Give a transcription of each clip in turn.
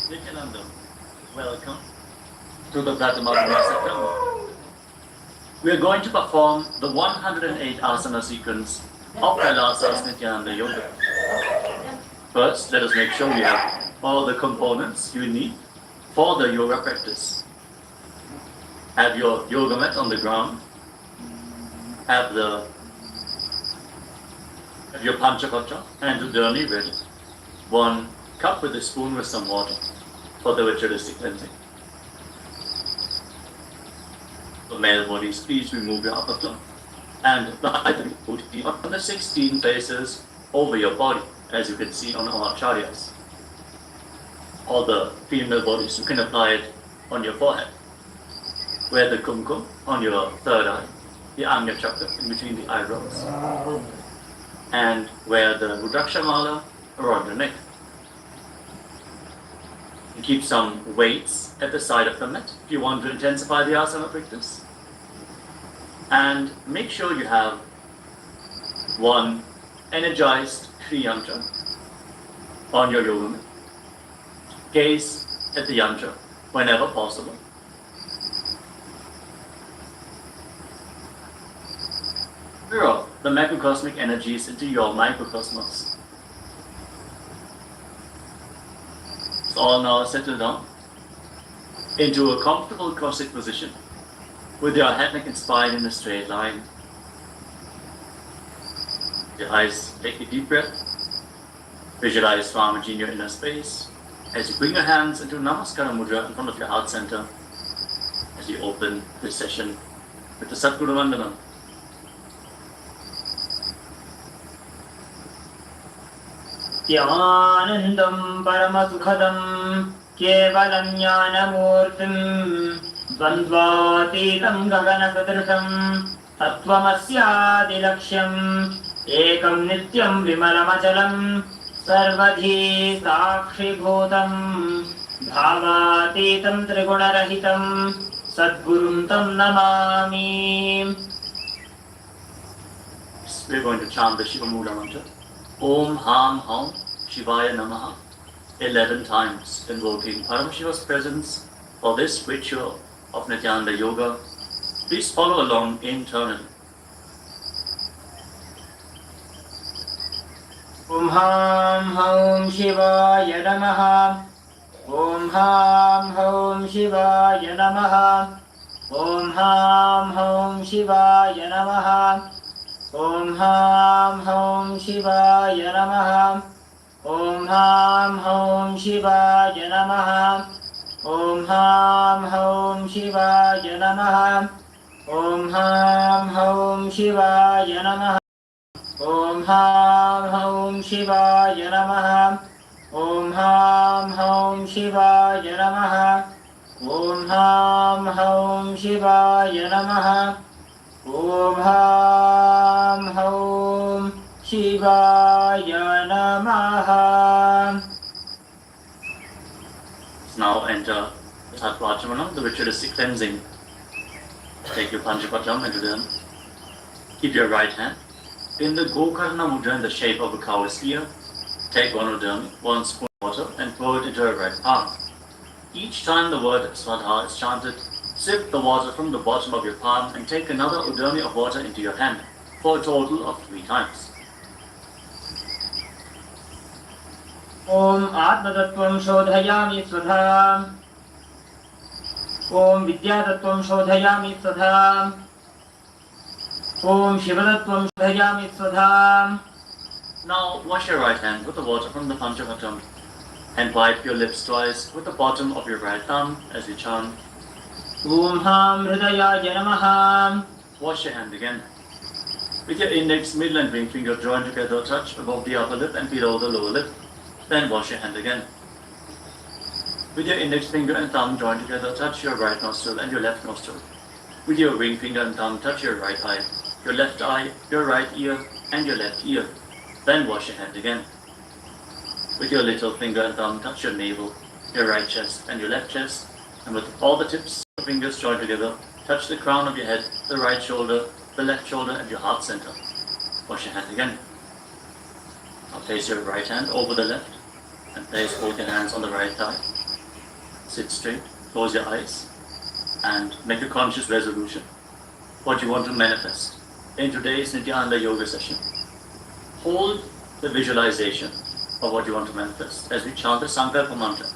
Nithyananda, welcome to the Pratamagamya September. We are going to perform the 108 asana sequence of Kailasa's Nithyananda Yoga. First, let us make sure we have all the components you need for the yoga practice. Have your yoga mat on the ground. Have your panchakocha and udani ready. 1 cup with a spoon with some water for the ritualistic cleansing. For male bodies, please remove your upper cloth and apply the putti on the 16 places over your body, as you can see on our acharyas. Or the female bodies, you can apply it on your forehead. Wear the kumkum on your third eye, the anya chakra in between the eyebrows, and wear the rudraksha mala around your neck. And keep some weights at the side of the mat if you want to intensify the asana practice. And make sure you have 1 energized Shri Yantra on your yoga mat. Gaze at the yantra whenever possible. Mirror the macrocosmic energies into your microcosmos. All now settle down into a comfortable cross-legged position with your head, neck and spine in a straight line. Your eyes, take a deep breath. Visualize Swamiji in your inner space as you bring your hands into Namaskara Mudra in front of your heart center as you open this session with the Satguru Vandana. Dhyanandam Paramasukhadam Kevalam Jnanamurtim Dvandvatitam Gaganasadrisham Tattvamasyaadilaksham Ekam Nityam Vimalamachalam Sarvadhi Sakshibhutam Bhavatitam Trigunarahitam Sadgurum Tam Namami. We're going to chant the Shiva Mula mantra. Om Ham Ham Shivaya Namaha. 11 times, invoking Paramashiva's presence for this ritual of Nithyananda Yoga. Please follow along internally. Om Ham Hum Shivaya Namaha. Om Ham Hum Shivaya Namaha. Om Ham Hum Shivaya Namaha. Om Ham Hum Shivaya Namaha. Om Ham Hum Shivaya Namaha. Om Ham Hum Shivaya Namaha. Om Ham Hum Shivaya Namaha. Om Ham Hum Shivaya Namaha. Om Ham Hum Shivaya Namaha. Om Ham Hum Shivaya Namaha. Om Ham Hum Shivaya Namaha. Now enter the Tattvajramana, the ritualistic cleansing. Take your Panchapatam and Udam. Keep your right hand in the Gokarna Mudra in the shape of a cow's ear. Take one Udam, 1 spoon of water, and pour it into your right palm. Each time the word Swadha is chanted, sip the water from the bottom of your palm and take another Udami of water into your hand for a total of 3 times. Om Atmatattvam Shodhayami Svadha. Om Vidyatattvam Shodhayami Svadha. Om Shivatattvam Shodhayami Svadha. Now wash your right hand with the water from the Panchapatam and wipe your lips twice with the bottom of your right thumb as you chant. Om Ham Hridayaya Namaha. Wash your hand again. With your index, middle and ring finger joined together, touch above the upper lip and below the lower lip. Then wash your hand again. With your index finger and thumb joined together, touch your right nostril and your left nostril. With your ring finger and thumb, touch your right eye, your left eye, your right ear, and your left ear. Then wash your hand again. With your little finger and thumb, touch your navel, your right chest, and your left chest. And with all the tips of your fingers joined together, touch the crown of your head, the right shoulder, the left shoulder, and your heart center. Wash your hand again. Now place your right hand over the left and place both your hands on the right thigh. Sit straight, close your eyes, and make a conscious resolution. What you want to manifest in today's Nithyananda Yoga session. Hold the visualization of what you want to manifest as we chant the Sankalpa mantra.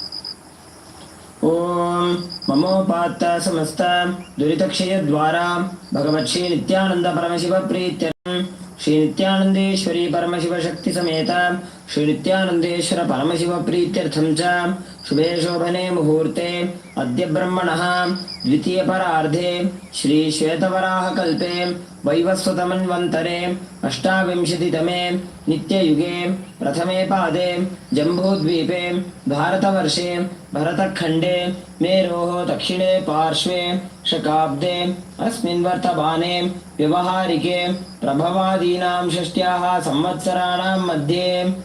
Om Mamopatta Samasta Duritakshaya Dwara Bhagavat Shri Nithyananda Paramashiva Prityam Shri Nithyanandeshwari Paramashiva Shakti Sameta Shri Nithyanandeshwara Paramashiva Prityartham Cha Shubhe Shobhane Muhurte Adya Brahmanaha Dvitiya Parardhe Shri Shvetavaraha Kalpe Vaivasvatamanvantare Ashtavimshatitame Nitya Yuge Prathame Pade Jambudvipe Bharatavarshe Bharatakhande Meroho Dakshine Parshve Shakabde Asmin Vartabane Vyavaharike Prabhavadinam Shashtyaha Samvatsaranam Madhye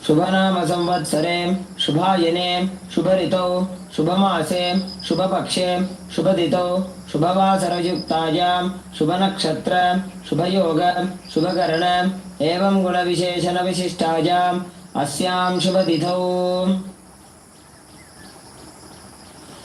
Shubhanama Samvatsare Shubhayane Shubharito Shubhamase Shubhapakshe Shubhadito Shubhavasarayuktayam Shubhanakshatra Shubhayoga Shubhakarana Evam Guna Visheshana Vishishtayam Asyam Shubhadithau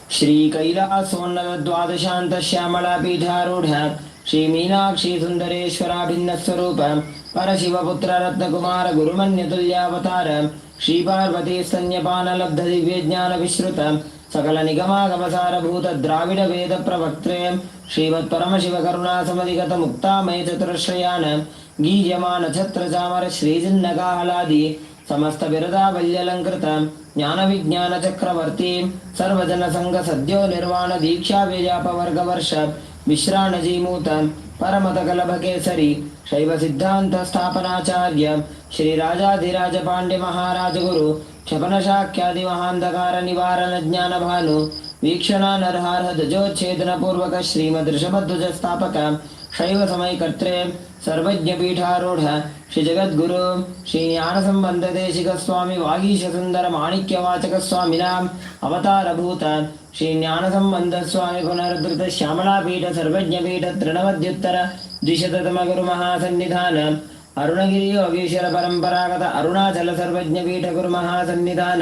Shri Kailasa Dwadashanta Shyamala Pitharudha Shri Meenakshi Sundareshwara Bhinna Swarupa Parashiva Putra Ratna Kumara Gurumanya Tulyavatara Shri Parvati Sanyapana Labdha Divyajnana Vishruta Sakala Nigama Gavasara Bhuta Dravida Veda Pravaktre Shrivat Paramashiva Karuna Samadhigata Mukta Mayachatrashrayana Gijamana Chatra Chamara Shri Jinnaga Haladi Samasta Virada Valyalankrita Jnana Vijnana Chakravarti Sarvajana Sangha Sadhyo Nirvana Diksha Vejapa Varga Varsha Vishrana Jimuta Paramata Kalabhakesari Shaiva Siddhanta Sthapanacharya Shri Rajadhiraja Pandya Maharaja Guru Chapana Shakyadi Mahandakara Nivarana Jnana Bhanu Vikshana Narharha Dajochedana Purvaka Srimad Rishabhadvaja Sthapaka Shaiva Samai Katre Sarvajna Pitharudha Shri Jagat Guru Shri Jnana Sambandha Deshika Swami Vagisha Sundara Manikya Vachaka Swaminam Avatara Bhuta Shri Jnana Sambandha Swami Punaradrita Shyamala Pita Sarvajna Pita Trinavadyuttara Dvishatatama Guru Mahasannidhana अरुणगिरि Yogeshwar परंपरागत अरुणाचल सर्वज्ञ पीठ गुरु महासन्निधान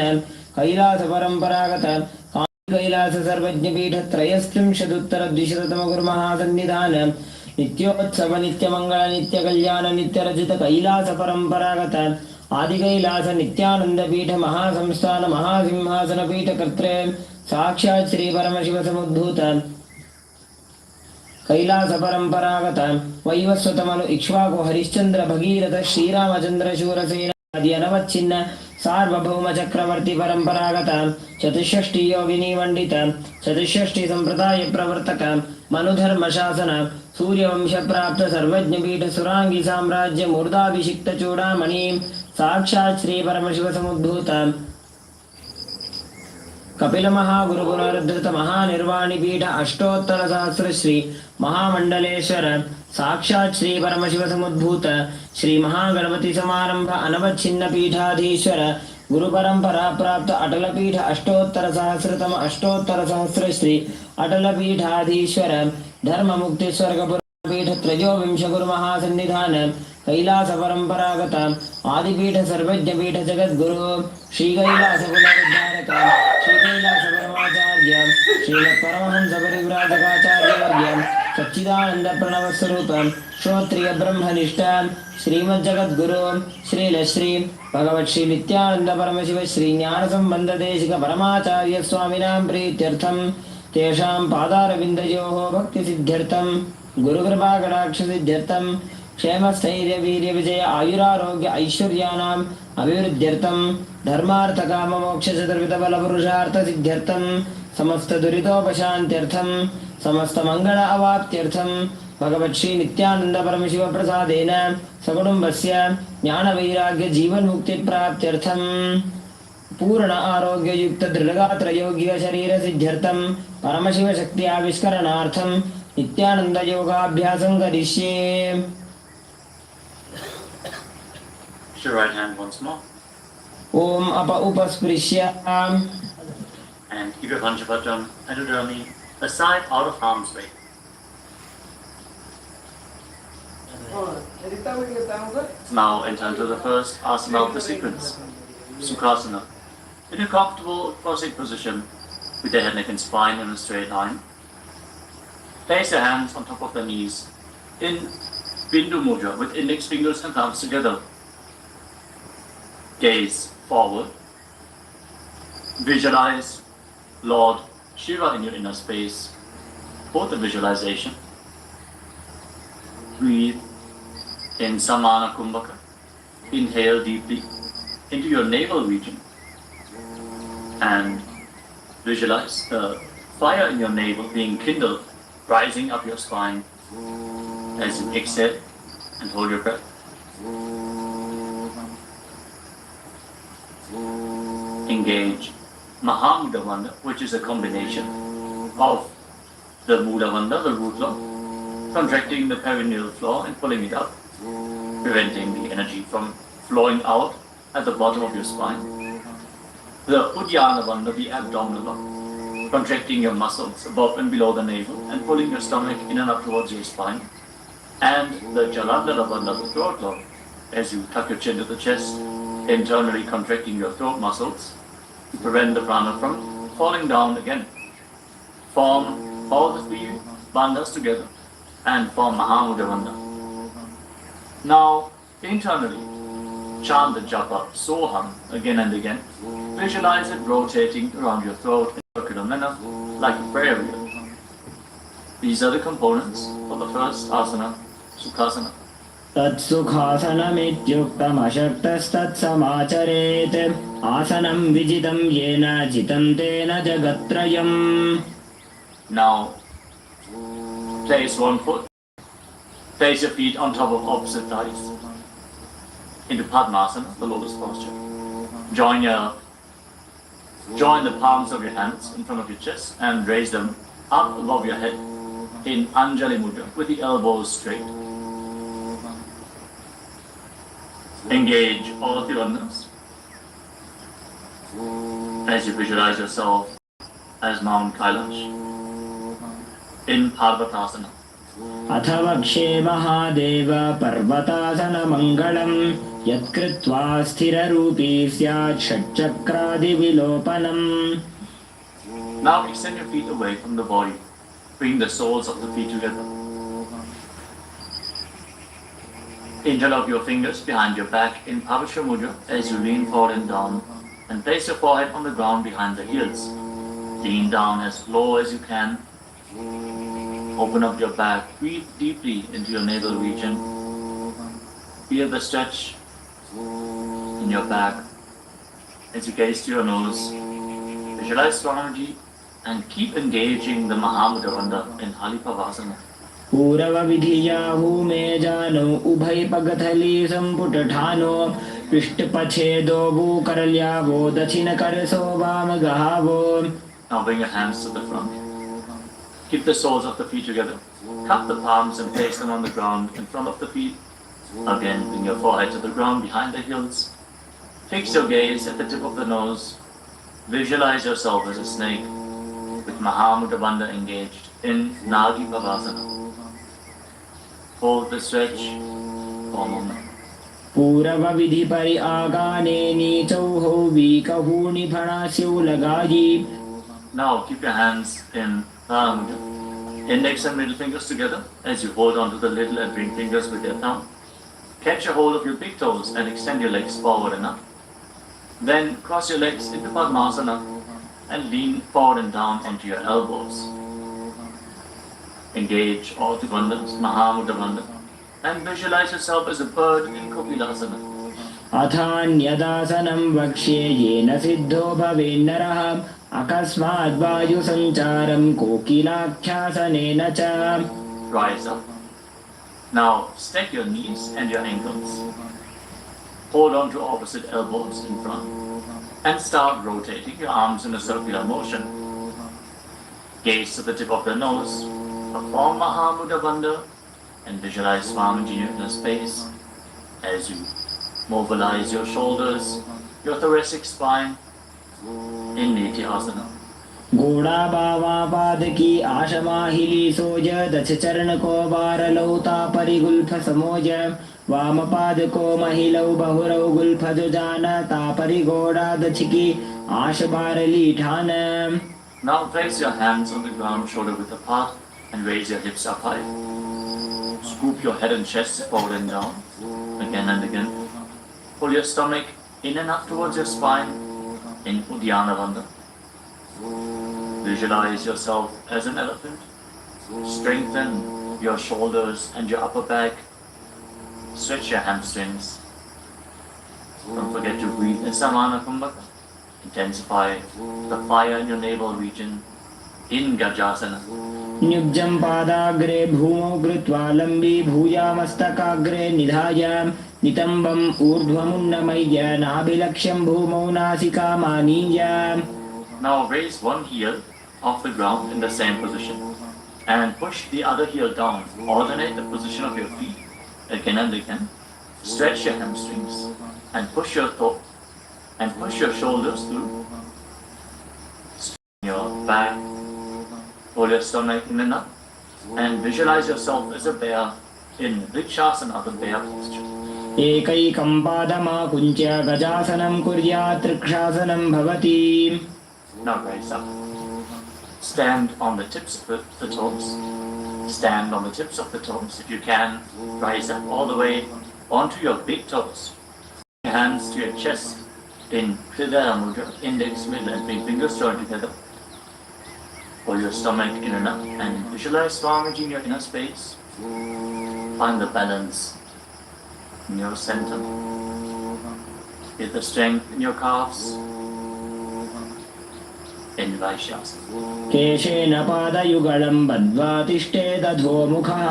कैलास परंपरागत कैलास सर्वज्ञ पीठ त्रयस्त्रिंशदुत्तर द्विशततम गुरु महासन्निधान नित्योत्सव नित्य मंगल नित्य कल्याण नित्य रचित कैलास परंपरागत आदि कैलास नित्यानंद पीठ महासंस्थान महासिंहासन पीठ कर्त्रे साक्षात् श्री परमशिव समुद्भूत कैलास परंपरागत वैवस्वतमनु इक्ष्वाकु हरिश्चंद्र भगीरथ श्रीरामचंद्र शूरसेन आदि अनवच्छिन्न सार्वभौम चक्रवर्ती परंपरागत चतुष्षष्टि योगिनी मंडित चतुष्षष्टि संप्रदाय प्रवर्तक मनुधर्म शासन सूर्यवंश प्राप्त सर्वज्ञ पीठ सुरांगी साम्राज्य मूर्धाभिषिक्त चूड़ामणि साक्षात् श्री परमशिव समुद्भूत कपिल महागुरु पुनरुद्धृत महानिर्वाणी पीठ अष्टोत्तर सहस्र श्री महामंडलेश्वर साक्षात् श्री परमशिव समुद्भूत श्री महागणपति समारंभ अनवच्छिन्न पीठाधीश्वर गुरु परंपरा प्राप्त अटल पीठ अष्टोत्तर सहस्र श्री अटल पीठाधीश्वर धर्म मुक्ति स्वर्गपुर पीठ त्रयोविंश गुरु महासन्निधान कैलास परंपरागत आदिपीठ सर्वज्ञ पीठ जगद्गुरु श्री कैलास पुनरुद्धारक श्री कैलास परमाचार्य श्री परमहंस परिव्राजकाचार्य वर्य सच्चिदानंद प्रणव स्वरूप श्रोत्रिय ब्रह्मनिष्ठ श्रीमज्जगद्गुरु श्री भगवत श्री नित्यानंद परमशिव श्री ज्ञान संबंध देशिक परमाचार्य स्वामिनां प्रीत्यर्थम तेषां पादारविन्दयोः भक्ति सिद्ध्यर्थम गुरुकृपा कटाक्ष सिद्ध्यर्थम क्षेम स्थैर्य वीर्य विजय आयुरारोग्य ऐश्वर्याणाम् अभिवृद्ध्यर्थम धर्मार्थ काम मोक्ष चतुर्विध बल पुरुषार्थ सिद्ध्यर्थम समस्त दुरितोपशान्त्यर्थम समस्त मंगल अवाप्त्यर्थम भगवत् श्री नित्यानंद परमशिव प्रसादेन सकुटुम्बस्य ज्ञान वैराग्य जीवन मुक्ति प्राप्त्यर्थम पूर्ण आरोग्य युक्त दृढ़गात्र योगिक शरीर सिद्ध्यर्थम परमशिव शक्ति आविष्करणार्थम नित्यानंद योगाभ्यासं करिष्ये. Raise your right hand once more. Om apa upasprisya. And keep your Panchapatam and your journey aside out of harm's way. Now enter into the first asana of the sequence, Sukhasana. In a comfortable cross-legged position with the head, neck and spine in a straight line, place your hands on top of the knees in Bindu Mudra with index fingers and thumbs together. Gaze forward. Visualize Lord Shiva in your inner space. Hold the visualization. Breathe in Samana Kumbhaka. Inhale deeply into your navel region. And visualize the fire in your navel being kindled, rising up your spine as you exhale and hold your breath. Engage Mahamudra Bandha, which is a combination of the Mula Bandha, the root law, contracting the perineal floor and pulling it up, preventing the energy from flowing out at the bottom of your spine. The Uddiyana Bandha, the abdominal law, contracting your muscles above and below the navel and pulling your stomach in and up towards your spine. And the Jalandhara Bandha, the throat law, as you tuck your chin to the chest, internally contracting your throat muscles to prevent the prana from falling down again. Form all the three bandhas together and form Mahamudra Bandha. Now, internally, chant the japa Soham again and again. Visualize it rotating around your throat in a circular manner like a prayer wheel. These are the components of the first asana, Sukhasana. तत्सुखासनमित्युक्तमशक्तस्तत्समाचरेत् आसनं विजितं येन जितं तेन जगत्त्रयम्. Now, place one foot, place your feet on top of opposite thighs into Padmasana, the lotus posture. Join the palms of your hands in front of your chest and raise them up above your head in Anjali Mudra with the elbows straight. Engage all of the bandhas as you visualize yourself as Mount Kailash in Parvatasana, अथ वक्षे महादेव पर्वतासनमङ्गलम् यत्कृत्वा स्थिररूपी स्यात् षट्चक्रादिविलोपनम्. Now extend your feet away from the body. Bring the soles of the feet together. Interlock your fingers behind your back in Pavasha Mudra as you lean forward and down, and place your forehead on the ground behind the heels. Lean down as low as you can. Open up your back, breathe deeply into your navel region. Feel the stretch in your back as you gaze to your nose. Visualize Swamiji and keep engaging the Mahamudra Bandha in Halipavasana. पूरव विधिया भूमे जानो उभय पगथली संपुट ठानो पृष्ठपछेदो भूकरल्यावो दक्षिण करसो वाम गहावो. Now bring your hands to the front. Keep the soles of the feet together. Cup the palms and place them on the ground in front of the feet. Again, bring your forehead to the ground behind the heels. Fix your gaze at the tip of the nose. Visualize yourself as a snake with Mahamudra Bandha engaged in Nagi Pavasana. Hold the stretch for a moment. पूरव विधि परि आगाने नीचौ हो वीकहूनि फणास्यौ लगायि. Now keep your hands in Prana Mudra. Index and middle fingers together as you hold onto the little and ring fingers with your thumb. Catch a hold of your big toes and extend your legs forward and up. Then cross your legs into Padmasana and lean forward and down onto your elbows. Engage all the bandhas, Mahamudra Bandha, and visualize yourself as a bird in Kapilasana. अथान्यदासनं वक्ष्ये येन सिद्धो भवेन्नरः अकस्मात् वायुसञ्चारं कोकिलाख्यासनेन च. Rise up. Now stack your knees and your ankles. Hold on to opposite elbows in front and start rotating your arms in a circular motion. Gaze to the tip of the nose, perform Mahamudra Bandha and visualize Swamiji in your space as you mobilize your shoulders, your thoracic spine in Nithyananda. घोड़ा बावा पाद की आशमाहिली सोज दच चरण को बार लौता परिगुल्फ समोज वाम पाद को महिलौ बहुरौ Gulf जुजान तापरि घोड़ा दच की आश बारली ठान. Now place your hands on the ground shoulder width apart and raise your hips up high. Scoop your head and chest forward and down again and again. Pull your stomach in and up towards your spine in Uddiyana Bandha. Visualize yourself as an elephant. Strengthen your shoulders and your upper back. Stretch your hamstrings. Don't forget to breathe in Samana Kumbhaka. Intensify the fire in your navel region in Gajasana. न्युब्जं पादाग्रे भूमौ कृत्वा लम्बी भूयामस्तकाग्रे निधाय नितम्बम् ऊर्ध्वमुन्नमय्य नाभिलक्ष्यं भूमौ नासिकामानीय. Now raise one heel off the ground in the same position and push the other heel down. Alternate the position of your feet again and again. Stretch your hamstrings and push your toe and push your shoulders through. Straighten your back. Hold your stomach in and up and visualize yourself as a bear in Vrikshasana, the bear posture. एकैकं पादमाकुञ्च्य गजासनं कुर्यात् त्रिक्षासनं भवति. Now rise up. Stand on the tips of the toes. Stand on the tips of the toes. If you can, rise up all the way onto your big toes. Your hands to your chest in Hridaya Mudra, index, middle and big fingers joined together. Pull your stomach in and up and visualize Swamiji in your inner space. Find the balance in your center. Get the strength in your calves. In Vaishyasana. केशेन पादयुगलं बद्ध्वा तिष्ठेदधोमुखः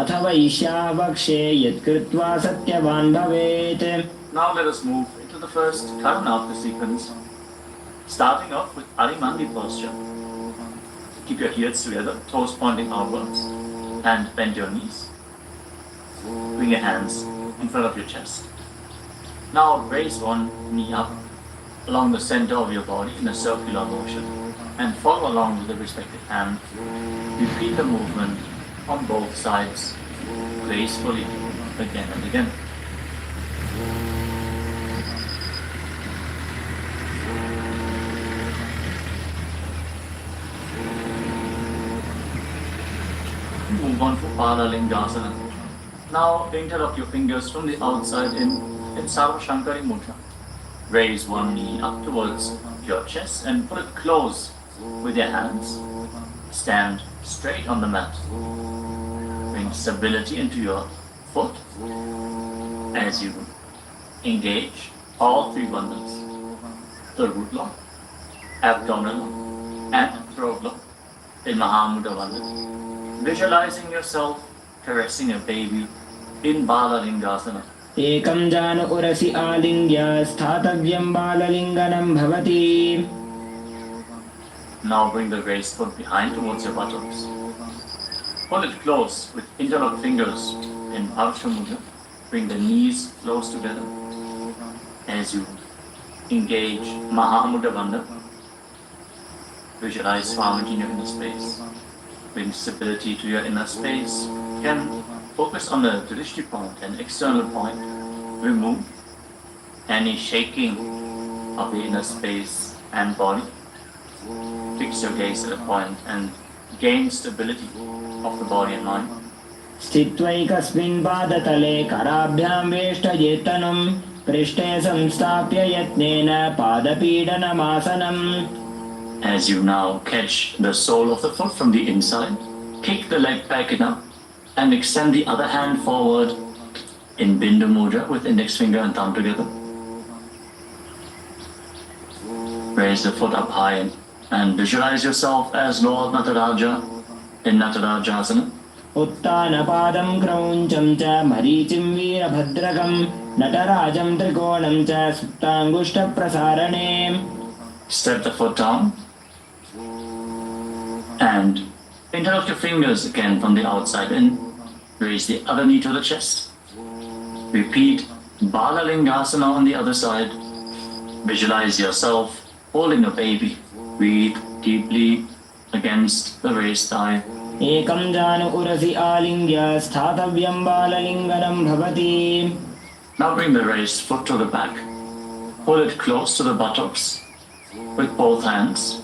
अथ वैश्यावक्षे यत्कृत्वा सत्यवान् भवेत्. Now let us move into the first Karanatha sequence, starting off with Arimandi posture. Keep your heels together, toes pointing outwards, and bend your knees. Bring your hands in front of your chest. Now raise one knee up along the center of your body in a circular motion and follow along with the respective hand. Repeat the movement on both sides, gracefully, again and again. Move on for Padalingasana. Now interlock your fingers from the outside in Sarva Shankari Mudra. Raise one knee up towards your chest and pull it close with your hands. Stand straight on the mat. Bring stability into your foot as you engage all three bandhas. The root lock, abdominal lock, and throat lock in Mahamudra Bandha. Visualizing yourself caressing a baby in Balalingasana. एकं जान उरसि आलिङ्ग्य स्थातव्यं बाललिङ्गनं भवति. Now bring the raised foot behind towards your buttocks. Pull it close with interlocked fingers in Parsha Mudra. Bring the knees close together as you engage Mahamudra Bandha. Visualize Swamiji in your inner space. Bring stability to your inner space. Can focus on the Drishti point and external point. Remove any shaking of the inner space and body. Fix your gaze at a point and gain stability of the body and mind. स्थित्वैकस्मिन् पादतले कराभ्यां वेष्टयेत्तनं पृष्ठे संस्थाप्य यत्नेन पादपीडनमासनम्. As you now catch the sole of the foot from the inside, kick the leg back enough and extend the other hand forward in Bindu Mudra with index finger and thumb together. Raise the foot up high and visualize yourself as Lord Nataraja in Natarajasana. उत्तानपादं क्रौञ्चं च मरीचिं वीरभद्रकं नटराजं त्रिकोणं च सुप्ताङ्गुष्ठप्रसारणे. Step the foot down and interlock your fingers again from the outside in. Raise the other knee to the chest. Repeat Balalingasana on the other side. Visualize yourself holding a baby. Breathe deeply against the raised thigh. एकं जान उरसि आलिङ्ग्य स्थातव्यं बाललिङ्गनं भवति. Now bring the raised foot to the back. Pull it close to the buttocks with both hands.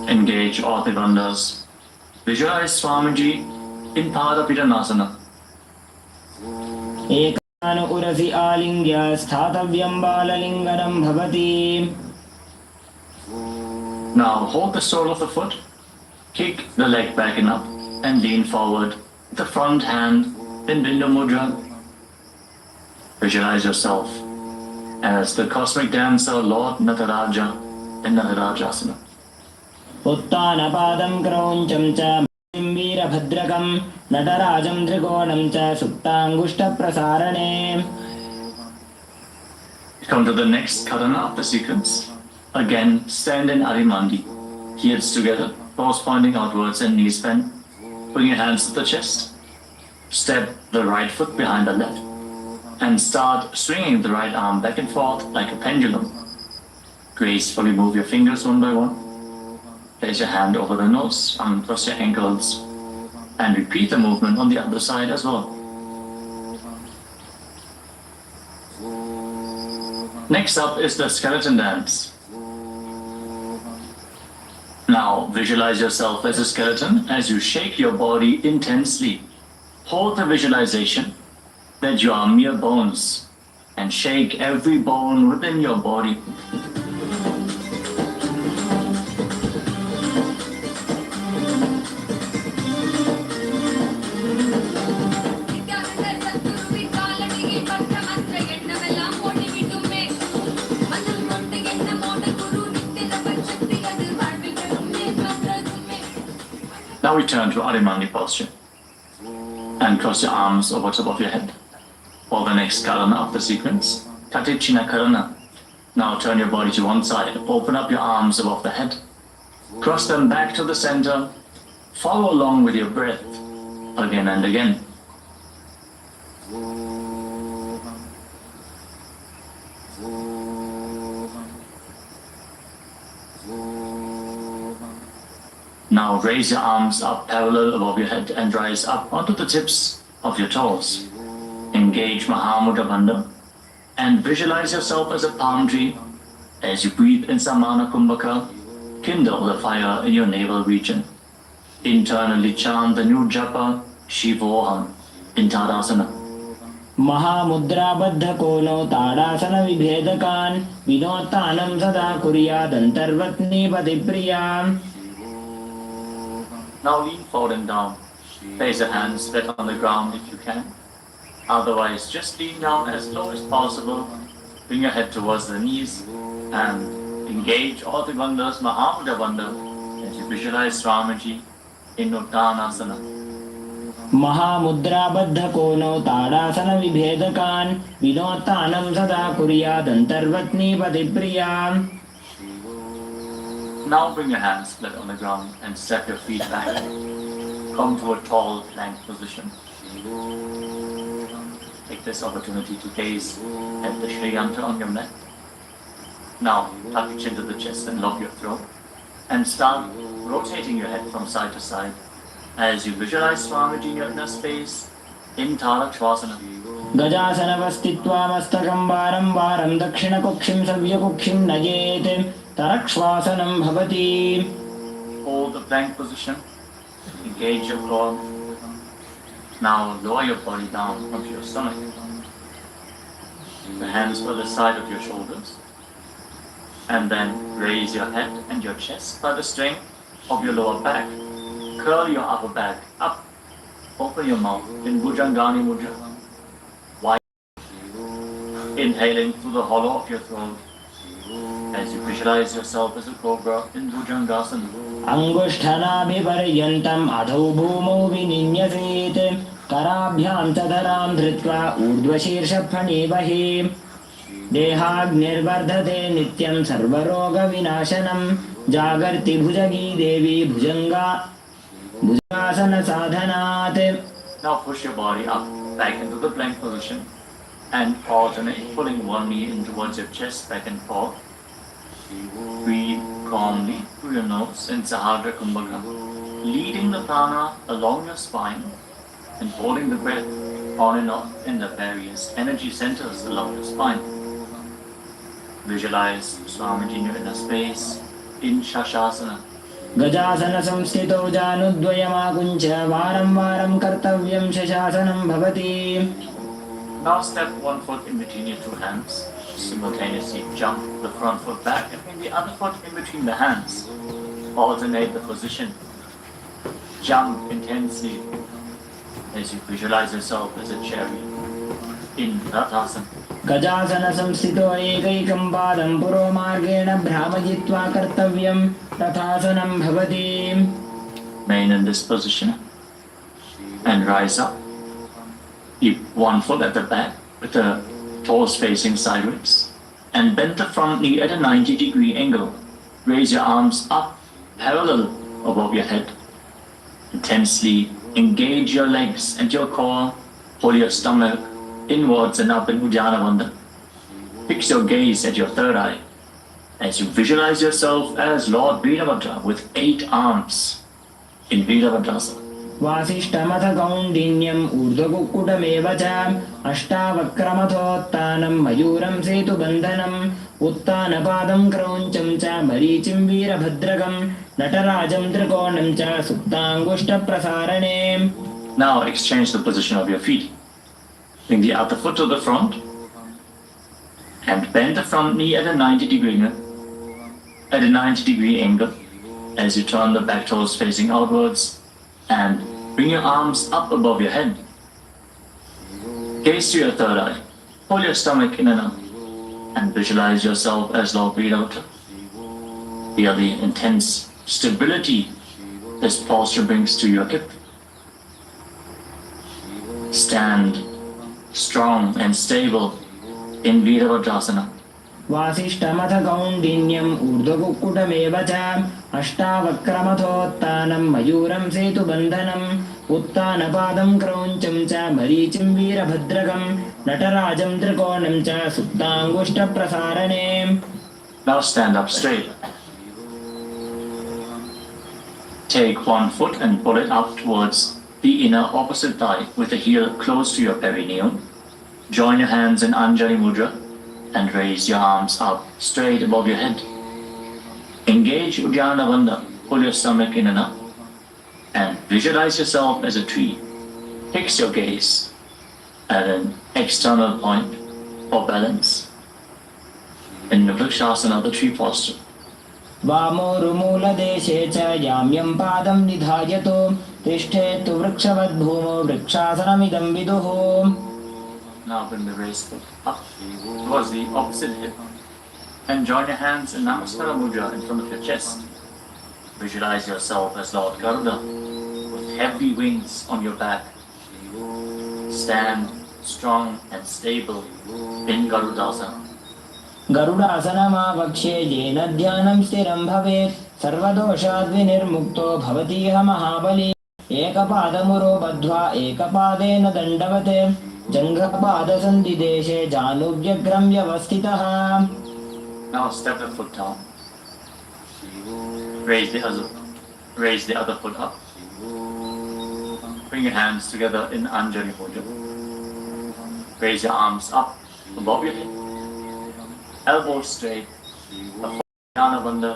Engage all the bandhas. Visualize Swamiji in Padapidanasana. एकं जान उरसि आलिङ्ग्य स्थातव्यं बाललिङ्गनं भवति. Now hold the sole of the foot, kick the leg back and up, and lean forward with the front hand in Bindu Mudra. Visualize yourself as the cosmic dancer Lord Nataraja in Natarajasana. उत्तानपादं क्रौञ्चं च मरीचिं वीरभद्रकं नटराजं त्रिकोणं च सुप्ताङ्गुष्ठप्रसारणे. Come to the next karana of the sequence. Again, stand in Arimandi. Heels together, toes pointing outwards and knees bent. Bring your hands to the chest. Step the right foot behind the left. And start swinging the right arm back and forth like a pendulum. Gracefully move your fingers one by one. Place your hand over the nose, uncross your ankles. And repeat the movement on the other side as well. Next up is the skeleton dance. Now visualize yourself as a skeleton as you shake your body intensely. Hold the visualization that you are mere bones and shake every bone within your body. Now return to Adimani posture and cross your arms over top of your head. For the next karana of the sequence, Katichina Karana. Now turn your body to one side, open up your arms above the head, cross them back to the center, follow along with your breath again and again. Now raise your arms up parallel above your head and rise up onto the tips of your toes. Engage Mahamudra Bandha and visualize yourself as a palm tree. As you breathe in Samana Kumbhaka, kindle the fire in your navel region. Internally chant the new japa Shivoham in Tadasana. महामुद्राबद्ध कोनो ताड़ासन विभेदकान् विनोत्तानं सदा कुर्यादन्तर्वत्नीपतिप्रियाम्. Now lean forward and down. Place your hands flat on the ground if you can. Otherwise, just lean down as low as possible. Bring your head towards the knees and engage all the bandhas, Mahamudra Bandha, as you visualize Swamiji in Uttanasana. महामुद्राबद्ध कोनो ताड़ासन विभेदकान् विनोत्तानं सदा कुर्यादन्तर्वत्नीपतिप्रियाम्. Now bring your hands flat on the ground and step your feet back. Come to a tall plank position. Take this opportunity to gaze at the Shri Yantra on your neck. Now tuck your chin to the chest and lock your throat and start rotating your head from side to side as you visualize Swamiji in your inner space in Tarakshvasana. गजासनवस्थित्वा मस्तकं वारं वारं दक्षिणकुक्षिं सव्यकुक्षिं नयेत् तरक्ष्वासनं भवति. Hold the plank position. Engage your core. Now lower your body down onto your stomach. The hands by the side of your shoulders. And then raise your head and your chest by the strength of your lower back. Curl your upper back up. Open your mouth in Bhujangani Mudra. Inhaling through the hollow of your throat as you visualize yourself as a cobra in Bhujangasana. अङ्गुष्ठनाभिपर्यन्तम् अधो भूमौ विनिन्यसेत् कराभ्यां च धरां धृत्वा ऊर्ध्वशीर्षफणीवहि. देहाग्निर्वर्धते नित्यं सर्वरोगविनाशनं जागर्ति भुजगी देवी भुजंगासन-साधनात्. Now push your body up back into the plank position and alternate pulling one knee in towards your chest back and forth. Breathe calmly through your nose in Sahadra Kumbhaka, leading the prana along your spine and holding the breath on and off in the various energy centers along your spine. Visualize Swamiji in your inner space in Shashasana. गजासन संस्थितौ जानुद्वयमाकुञ्च वारं वारं कर्तव्यं शशासनं भवति. Now step one foot in between your two hands. Simultaneously jump the front foot back and bring the other foot in between the hands. Alternate the position. Jump intensely as you visualize yourself as a chariot in Rathasana. गजासन संस्थितो एकैकं पादं पुरोमार्गेण भ्रामयित्वा कर्तव्यं तथासनं भवति. Remain in this position and rise up. Keep one foot at the back with the toes facing sideways and bend the front knee at a 90-degree angle. Raise your arms up parallel above your head. Intensely engage your legs and your core. Pull your stomach inwards and up in Uddiyana Bandha. Fix your gaze at your third eye as you visualize yourself as Lord Veerabhadra with 8 arms in Veerabhadrasana. वासिष्ठमथ कौण्डिन्यम् ऊर्ध्वकुक्कुटमेव च अष्टावक्रमथोत्तानं मयूरं सेतुबन्धनम् उत्तानपादं क्रौञ्चं च मरीचिं वीरभद्रकं नटराजं त्रिकोणं च सुप्ताङ्गुष्ठप्रसारणे. Now exchange the position of your feet. Bring the other foot to the front and bend the front knee at a 90-degree angle as you turn the back toes facing outwards and bring your arms up above your head. Gaze to your third eye. Pull your stomach in and up and visualize yourself as Lord Veerabhadra. Feel the intense stability this posture brings to your hip. Stand strong and stable in Veerabhadrasana. वासिष्ठमथ कौण्डिन्यम् ऊर्ध्वकुक्कुटमेव च अष्टावक्रमथोत्तानं मयूरं सेतुबन्धनम् उत्तानपादं क्रौञ्चं च मरीचिं वीरभद्रकं नटराजं त्रिकोणं च सुप्ताङ्गुष्ठप्रसारणे. Now stand up straight. Take one foot and pull it up towards the inner opposite thigh with the heel close to your perineum. Join your hands in Anjali Mudra and raise your arms up straight above your head. Engage Uddiyana Bandha. Pull your stomach in and up and visualize yourself as a tree. Fix your gaze at an external point for balance in Vrikshasana, the tree posture. वामोरुमूलदेशे च याम्यं पादं निधायतो तिष्ठेत्तु वृक्षवद्भूमौ वृक्षासनमिदं विदुः. Now bring the raised foot up towards the opposite hip and join your hands in Namaskara Mudra in front of your chest. Visualize yourself as Lord Garuda with heavy wings on your back. Stand strong and stable in Garudasana. गरुडासनमावक्ष्ये येन ध्यानं स्थिरं भवेत् सर्वदोषाद्विनिर्मुक्तो भवतीह महाबली. एकपादमुरो बद्ध्वा एकपादेन दण्डवत् जङ्घपादसन्धिदेशे जानुभ्यग्रं व्यवस्थितः. Now step the foot down. Raise the other foot up. Bring your hands together in Anjali Mudra. Raise your arms up above your head. Elbows straight, Uddiyana Bandha,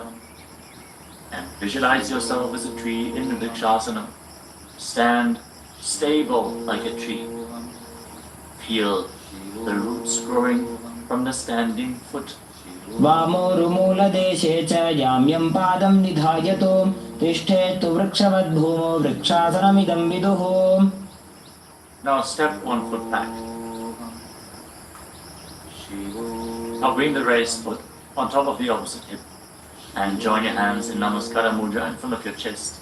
and visualize yourself as a tree in Vrikshasana. Stand stable like a tree. Feel the roots growing from the standing foot. वामोरुमूलदेशे च याम्यं पादं निधायतो तिष्ठेत्तु वृक्षवद्भूमौ वृक्षासनमिदं विदुः. Now step one foot back. Now bring the raised foot on top of the opposite hip and join your hands in Namaskara Mudra in front of your chest.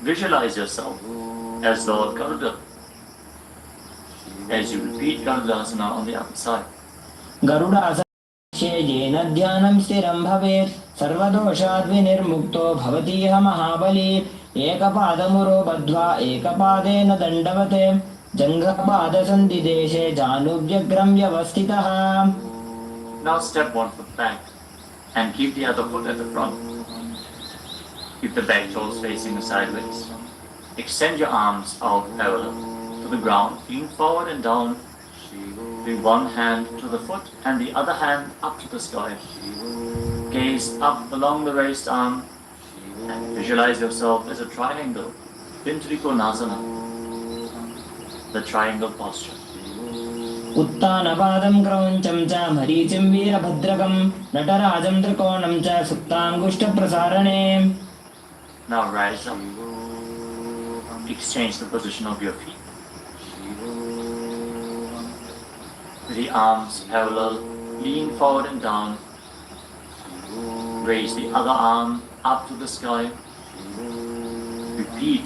Visualize yourself as Lord Garuda as you repeat Garudasana on the other side. गरुडासने येन ध्यानं स्थिरं भवेत् सर्वदोषाद्विनिर्मुक्तो भवतीह महाबली. एकपादमुरो बद्ध्वा एकपादेन दण्डवत् जङ्घपादसन्धिदेशे जानुभ्यग्रं व्यवस्थितः. Now step one foot back and keep the other foot at the front. Keep the back toes facing sideways. Extend your arms out parallel to the ground, lean forward and down. Bring one hand to the foot and the other hand up to the sky. Gaze up along the raised arm and visualize yourself as a triangle in Trikonasana, the triangle posture. उत्तानपादं क्रौञ्चं च मरीचिं वीरभद्रकं नटराजं त्रिकोणं च सुप्ताङ्गुष्ठप्रसारणे. Now rise up. Exchange the position of your feet. The arms parallel, lean forward and down. Raise the other arm up to the sky. Repeat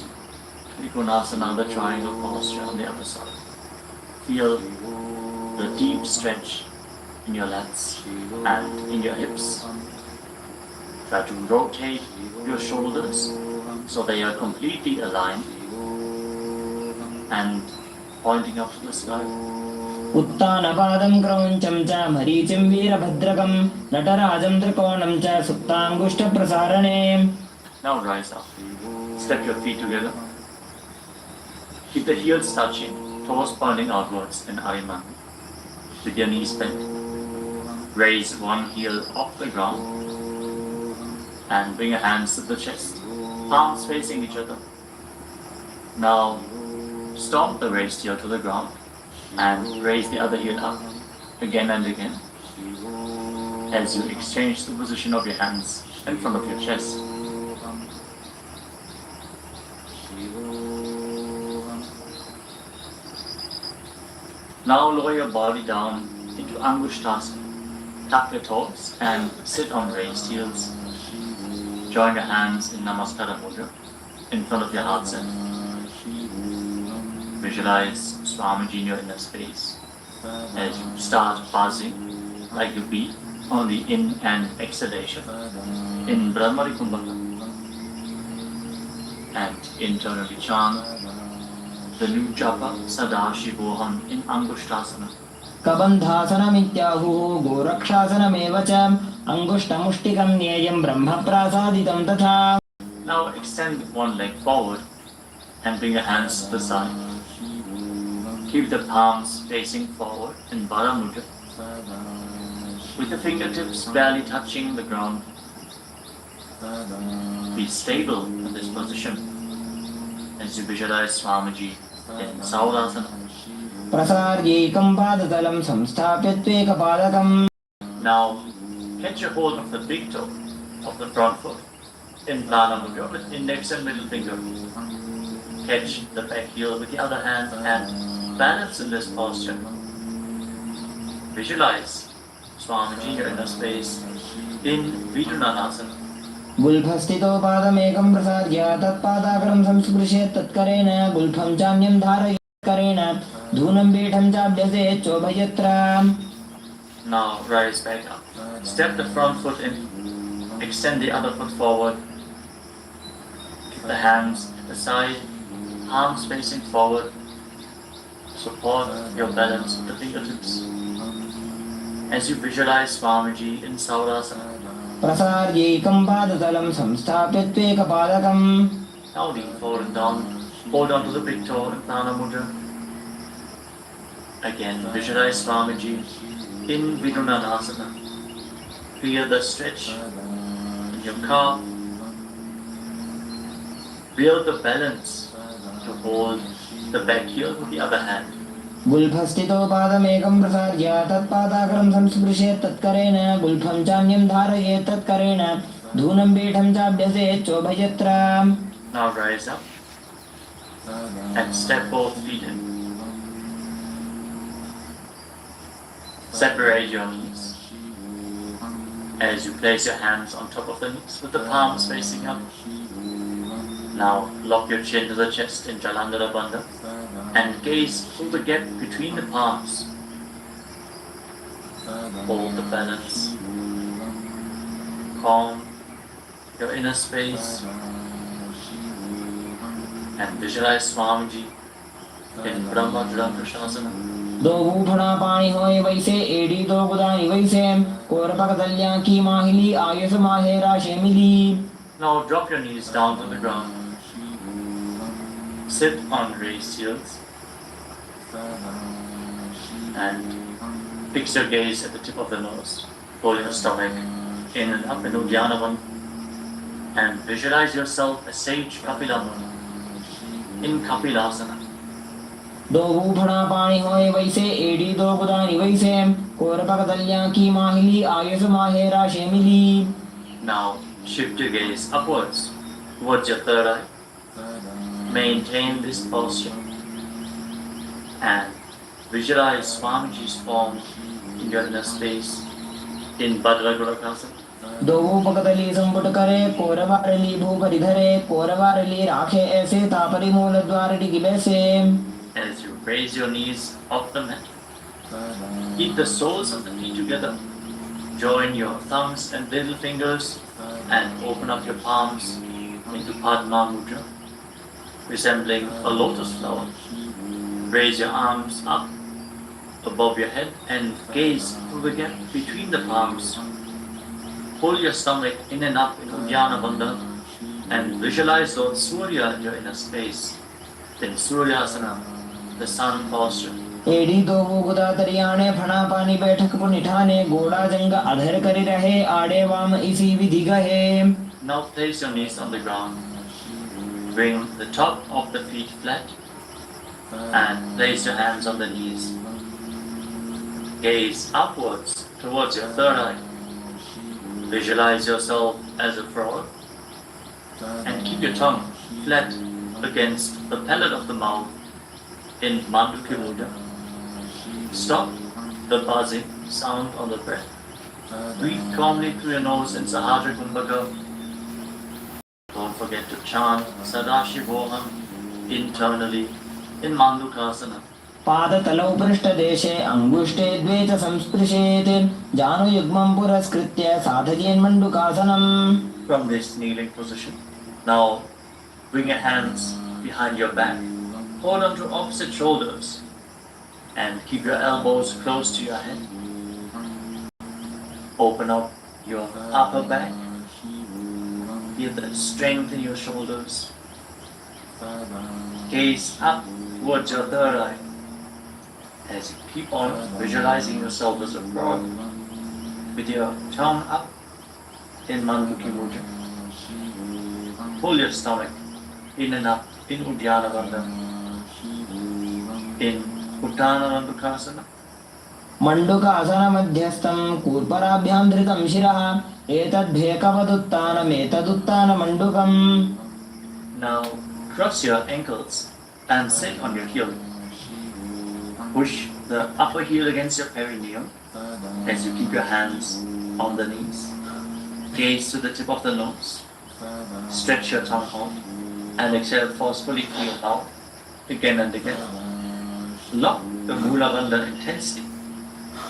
Trikonasana, the triangle posture on the other side. Feel the deep stretch in your lats and in your hips. Try to rotate your shoulders so they are completely aligned and pointing up to the sky. उत्तानपादं क्रौञ्चं च मरीचिं वीरभद्रकं नटराजं त्रिकोणं च सुप्ताङ्गुष्ठप्रसारणे. Now rise up. Step your feet together. Keep the heels touching, toes pointing outwards in Ariman. With your knees bent. Raise one heel off the ground and bring your hands to the chest, palms facing each other. Now stomp the raised heel to the ground and raise the other heel up again and again as you exchange the position of your hands in front of your chest. Now lower your body down into Angushtasana. Tuck your toes and sit on raised heels. Join your hands in Namaskara Mudra in front of your heart center. Visualize Swamiji in your inner space as you start pausing like a bee on the in and exhalation in Brahmari Kumbhaka, and internally chant the new japa Sadashivoham in Angushtasana. कबन्धासनमित्याहुः गोरक्षासनमेव च अङ्गुष्टमुष्टिकं ज्ञेयं ब्रह्मप्रासादितं तथा. Now extend one leg forward and bring your hands to the side. Keep the palms facing forward in Bala Mudra, with the fingertips barely touching the ground. Be stable in this position as you visualize Swamiji in Saulasana. प्रसार्यैकं पादतलं संस्थाप्य त्वेकपादकम्. Now catch a hold of the big toe of the front foot in Prana Mudra with index and middle finger. Catch the back heel with the other hand and balance in this posture. Visualize Swamiji here in the space in Vidunanasana. गुल्फस्थितो पादमेकं प्रसार्य तत्पादाग्रं संस्पृशेत् तत्करेण गुल्फं चान्यं धारयेत् करेण धूनं पीठं चाभ्यसेत् चोभयत्र. Now rise back up. Step the front foot in. Extend the other foot forward. Keep the hands at the side, arms facing forward. Support your balance with the fingertips. As you visualize Swamiji in Saulasana. प्रसार्यैकं पादतलं संस्थाप्य त्वेकपादकम्. Now lean forward and down. Hold on to the big toe in Prana Mudra. Again, visualize Swamiji in Vidunanasana. Feel the stretch in your calf. Build the balance to hold the back heel with the other hand. गुल्फस्थितो पादमेकं प्रसार्य तत्पादाग्रं संस्पृशेत् तत्करेण गुल्फं चान्यं धारयेत् तत्करेण धूनं पीठं चाभ्यसेत् चोभयत्र. Now rise up and step both feet in. Separate your knees as you place your hands on top of the knees with the palms facing up. Now lock your chin to the chest in Jalandhara Bandha and gaze through the gap between the palms. Hold the balance. Calm your inner space and visualize Swamiji in Brahma Jalaprashasana. दो ऊठना पानी होए वैसे AD दो गुदानी वैसे कोरपक दलियां की माहिली Ayush माहेरा शेमिली. Now drop your knees down to the ground. Sit on raised heels and fix your gaze at the tip of the nose. Pull your stomach in and up in Udyanavana and visualize yourself as Sage Kapila Muni in Kapilasana. दो ऊठना पानी होए वैसे AD दो गुदानी वैसे कोरपक दलियां की माहिली Ayush माहेरा शेमिली. Now shift your gaze upwards towards your third eye. Maintain this posture and visualize Swamiji's form in your inner space in Bhadragulakasana. दो उपकदली संपुट करे कोरवारली भूपरि धरे कोरवारली राखे ऐसे तापरी मूल द्वारटी की बैसे. As you raise your knees off the mat, keep the soles of the feet together. Join your thumbs and little fingers and open up your palms into Padma Mudra, resembling a lotus flower. Raise your arms up above your head and gaze through the gap between the palms. Pull your stomach in and up in Uddiyana Bandha and visualize Lord Surya in your inner space. Then Suryasana, the sun posture. एडी दो गुदा तरियाने फणा पानी बैठक पुनिठाने गोड़ा जंग अधर करी रहे आड़े वाम इसी विधि गहे. Now place your knees on the ground. Bring the top of the feet flat and place your hands on the knees. Gaze upwards towards your third eye. Visualize yourself as a frog and keep your tongue flat against the palate of the mouth in Mandukya Mudra. Stop the buzzing sound on the breath. Breathe calmly through your nose in Sahaja Kumbhaka. Don't forget to chant Sadashivoham internally in Mandukasana. पादतलौ पृष्ठदेशे अङ्गुष्ठे द्वे च संस्पृशेत् जानुयुग्मं पुरस्कृत्य साधयेन्मण्डुकासनम्. From this kneeling position, now bring your hands behind your back. Hold on to opposite shoulders and keep your elbows close to your head. Open up your upper back. Feel the strength in your shoulders. Gaze up towards your third eye as you keep on visualizing yourself as a frog with your tongue up in Manduki Mudra. Pull your stomach in and up in Uddiyana Bandha, in Uttana Mandukasana. मंडूकासन मध्यस्थं कूर्पराभ्यां धृतं शिरः एतद्भेकवदुत्तानमेतदुत्तान मंडूकम्. Now cross your ankles and sit on your heel. Push the upper heel against your perineum as you keep your hands on the knees. Gaze to the tip of the nose. Stretch your tongue out and exhale forcefully through your mouth again and again. Lock the Mula Bandha intensely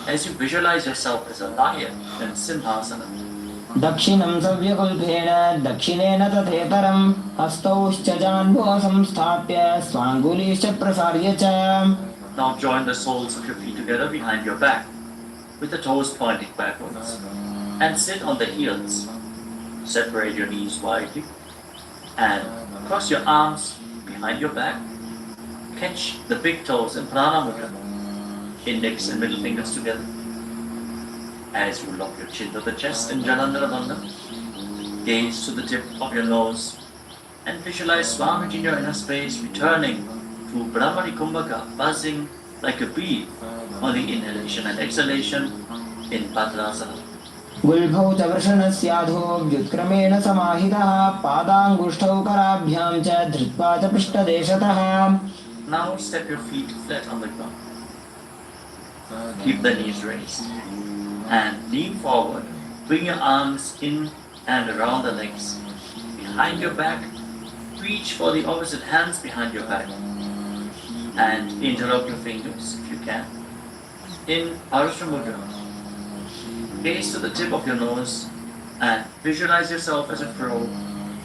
as you visualize yourself as a lion in Simhasana. दक्षिणं सव्यकुल्भेन दक्षिणेन तथेतरं हस्तौश्च जान्भो संस्थाप्य स्वाङ्गुलीश्च प्रसार्य च. Now join the soles of your feet together behind your back with the toes pointing backwards and sit on the heels. Separate your knees widely and cross your arms behind your back. Catch the big toes in Prana Mudra, index and middle fingers together. As you lock your chin to the chest in Jalandhara Bandha, gaze to the tip of your nose and visualize Swamiji in your inner space returning to Brahmani Kumbhaka, buzzing like a bee on the inhalation and exhalation in Padrasana. गुल्भौ च वृषणस्याधो व्युत्क्रमेण समाहितः पादाङ्गुष्ठौ कराभ्यां च धृत्वा च पृष्ठदेशतः. Now step your feet flat on the ground. Keep the knees raised and lean forward. Bring your arms in and around the legs. Behind your back, reach for the opposite hands behind your back and interlock your fingers if you can. In Arusha Mudra, gaze to the tip of your nose and visualize yourself as a crow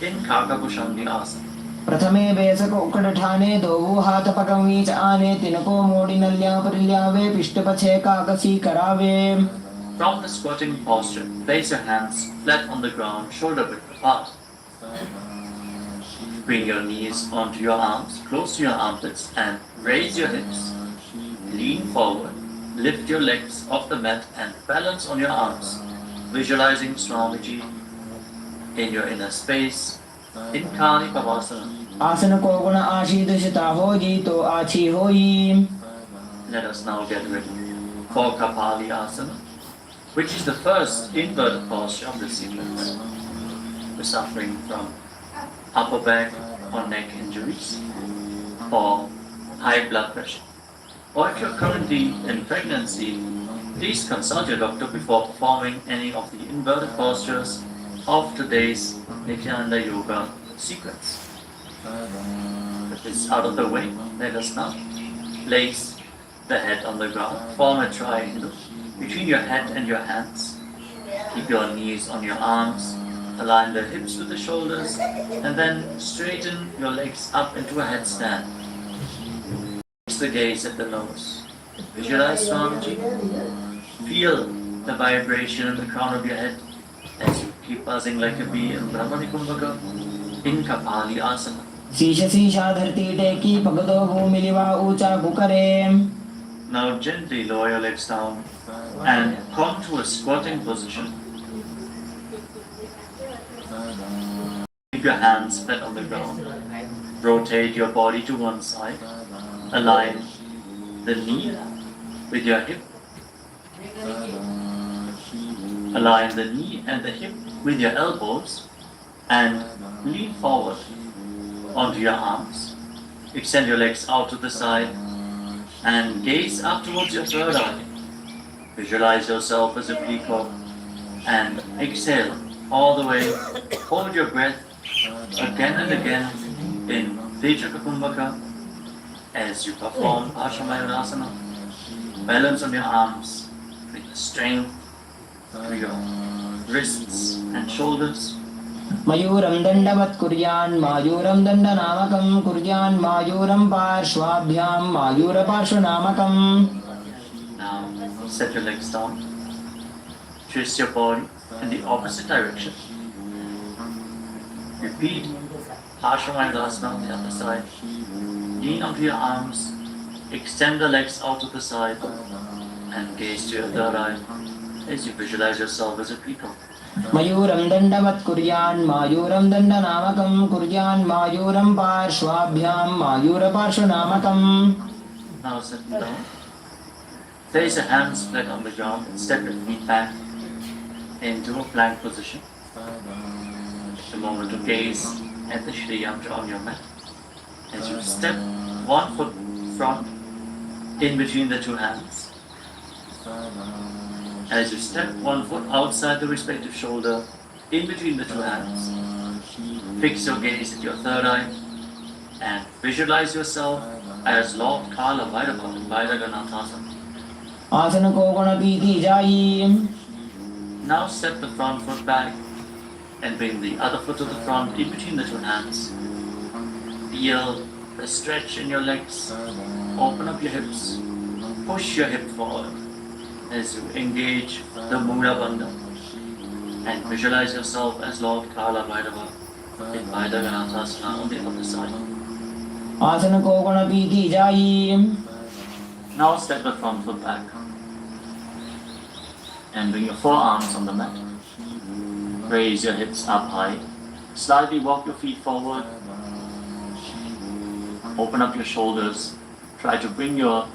in Kakabhushandi Asana. प्रथमे बेसको उकडठाने दोवो हाथ पकवीच आने तिनको मोड़ी नल्या परिल्यावे पिष्टपछे काकसी करावे. From the squatting posture, place your hands flat on the ground, shoulder width apart. Bring your knees onto your arms, close to your armpits, and raise your hips. Lean forward, lift your legs off the mat and balance on your arms, visualizing Swamiji in your inner space, in Kali Pavasana. आसन को गुण आशीदुषिता होई तो आछी होई. Let us now get ready for Kapali Asana, which is the first inverted posture of the sequence. We're suffering from upper back or neck injuries, or high blood pressure, or if you're currently in pregnancy, please consult your doctor before performing any of the inverted postures of today's Nithyananda Yoga sequence. With this out of the way, let us now place the head on the ground, form a triangle between your head and your hands. Keep your knees on your arms, align the hips with the shoulders, and then straighten your legs up into a headstand. Fix the gaze at the nose. Visualize Swamiji. Feel the vibration in the crown of your head as you keep buzzing like a bee in Brahmani Kumbhaka in Kapali Asana. शीश शीशा धरती टेकी पगदो भूमिलिवा ऊंचा कुकरे. Now gently lower your legs down and come to a squatting position. Keep your hands flat on the ground. Rotate your body to one side. Align the knee with your hip. Align the knee and the hip with your elbows and lean forward onto your arms. Extend your legs out to the side and gaze up towards your third eye. Visualize yourself as a peacock and exhale all the way. Hold your breath again and again in Vijaka Kumbhaka as you perform Ashamayurasana. Balance on your arms with the strength to your wrists and shoulders. मयूरं दण्डवत् कुर्यान् मायूरं दण्डनामकं कुर्यान् मायूरं पार्श्वाभ्यां मायूरपार्श्वनामकम्. Now set your legs down. Twist your body in the opposite direction. Repeat Parshamandasana on the other side. Lean onto your arms, extend the legs out to the side, and gaze to your third eye as you visualize yourself as a peacock. मयूरं दण्डवत् कुर्यान् मायूरं दण्डनामकं कुर्यान् मायूरं पार्श्वाभ्यां मायूरपार्श्वनामकम्. Now sit down. Place your hands flat on the ground and step your feet back into a plank position. Just a moment to gaze at the Shri Yantra on your mat. As you step 1 foot front in between the two hands. As you step 1 foot outside the respective shoulder in between the two hands. Fix your gaze at your third eye and visualize yourself as Lord Kala Bhairava in Vairaganathasana. आसन को गणपीति जायी. Now step the front foot back and bring the other foot to the front in between the two hands. Feel the stretch in your legs. Open up your hips. Push your hip forward as you engage the Mula Bandha and visualize yourself as Lord Kala Bhairava in Vairaganathasana on the other side. आसन को गणपीति जायी. Now step the front foot back and bring your forearms on the mat. Raise your hips up high. Slightly walk your feet forward. Open up your shoulders. Try to bring your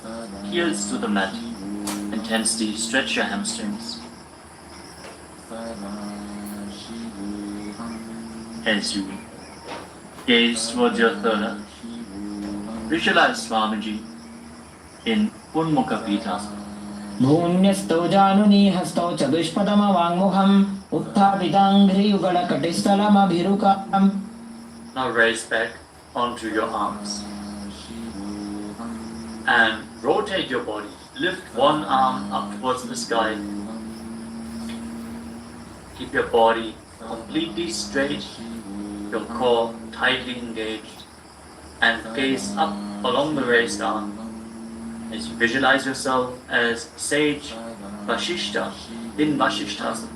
heels to the mat. Intensely stretch your hamstrings. As you gaze towards your third eye, visualize Swamiji in Unmukha Pitasana. भून्यस्तौ जानुनी हस्तौ चतुष्पदमवाङ्मुखम् उत्थापिताङ्घ्रियुगलकटिस्थलमभिरुकाम्. Now raise back onto your arms and rotate your body. Lift one arm up towards the sky. Keep your body completely straight, your core tightly engaged, and gaze up along the raised arm as you visualize yourself as Sage Vashishta in Vashishthasana.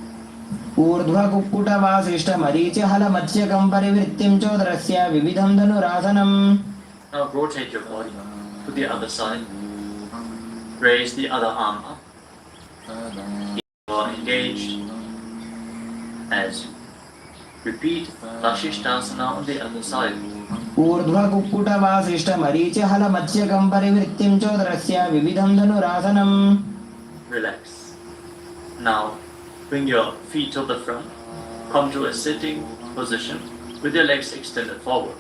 ऊर्ध्वकुक्कुटवासिष्ठमरीचिहलमत्स्यकं परिवृत्तिं चोदरस्य विविधं धनुरासनम्. Now rotate your body to the other side. Raise the other arm up. You are engaged as you repeat Vashishthasana on the other side. ऊर्ध्वकुक्कुटवासिष्ठमरीचिहलमत्स्यकं परिवृत्तिं चोदरस्य विविधं धनुरासनम्. Relax. Now bring your feet to the front. Come to a sitting position with your legs extended forward.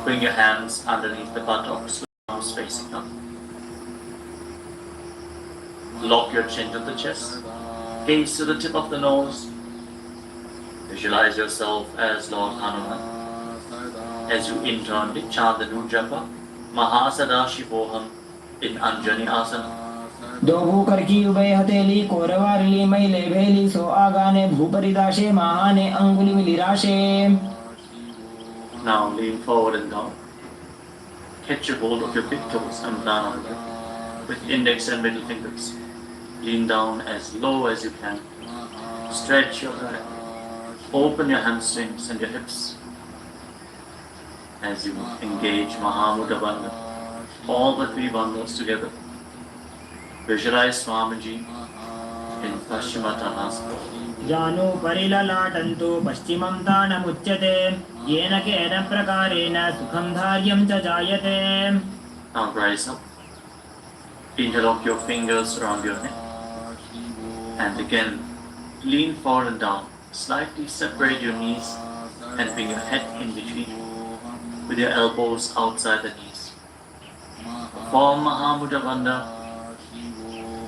Bring your hands underneath the buttocks with arms facing up. Lock your chin to the chest. Gaze to the tip of the nose. Visualize yourself as Lord Hanuman. As you internally chant the Nujapa, Mahasada Shivoham in Anjani Asana. दो भूकर की उभय हथेली कोरवारली मैले भेली सो आगाने भूपरिदाशे महाने अंगुली मिलिराशे. Now lean forward and down. Catch a hold of your big toes and down on them with index and middle fingers. Lean down as low as you can. Stretch your back. Open your hamstrings and your hips as you engage Mahamudra Bandha, all the three bandhas together. Visualize Swamiji in Paschimottanasana. जानु परिललाटन्तु पश्चिमं तानमुच्यते येन केन प्रकारेण सुखं धार्यं च जायते. Now rise up. Interlock your fingers around your neck. And again, lean forward and down. Slightly separate your knees and bring your head in between with your elbows outside the knees. Form Mahamudra Bandha.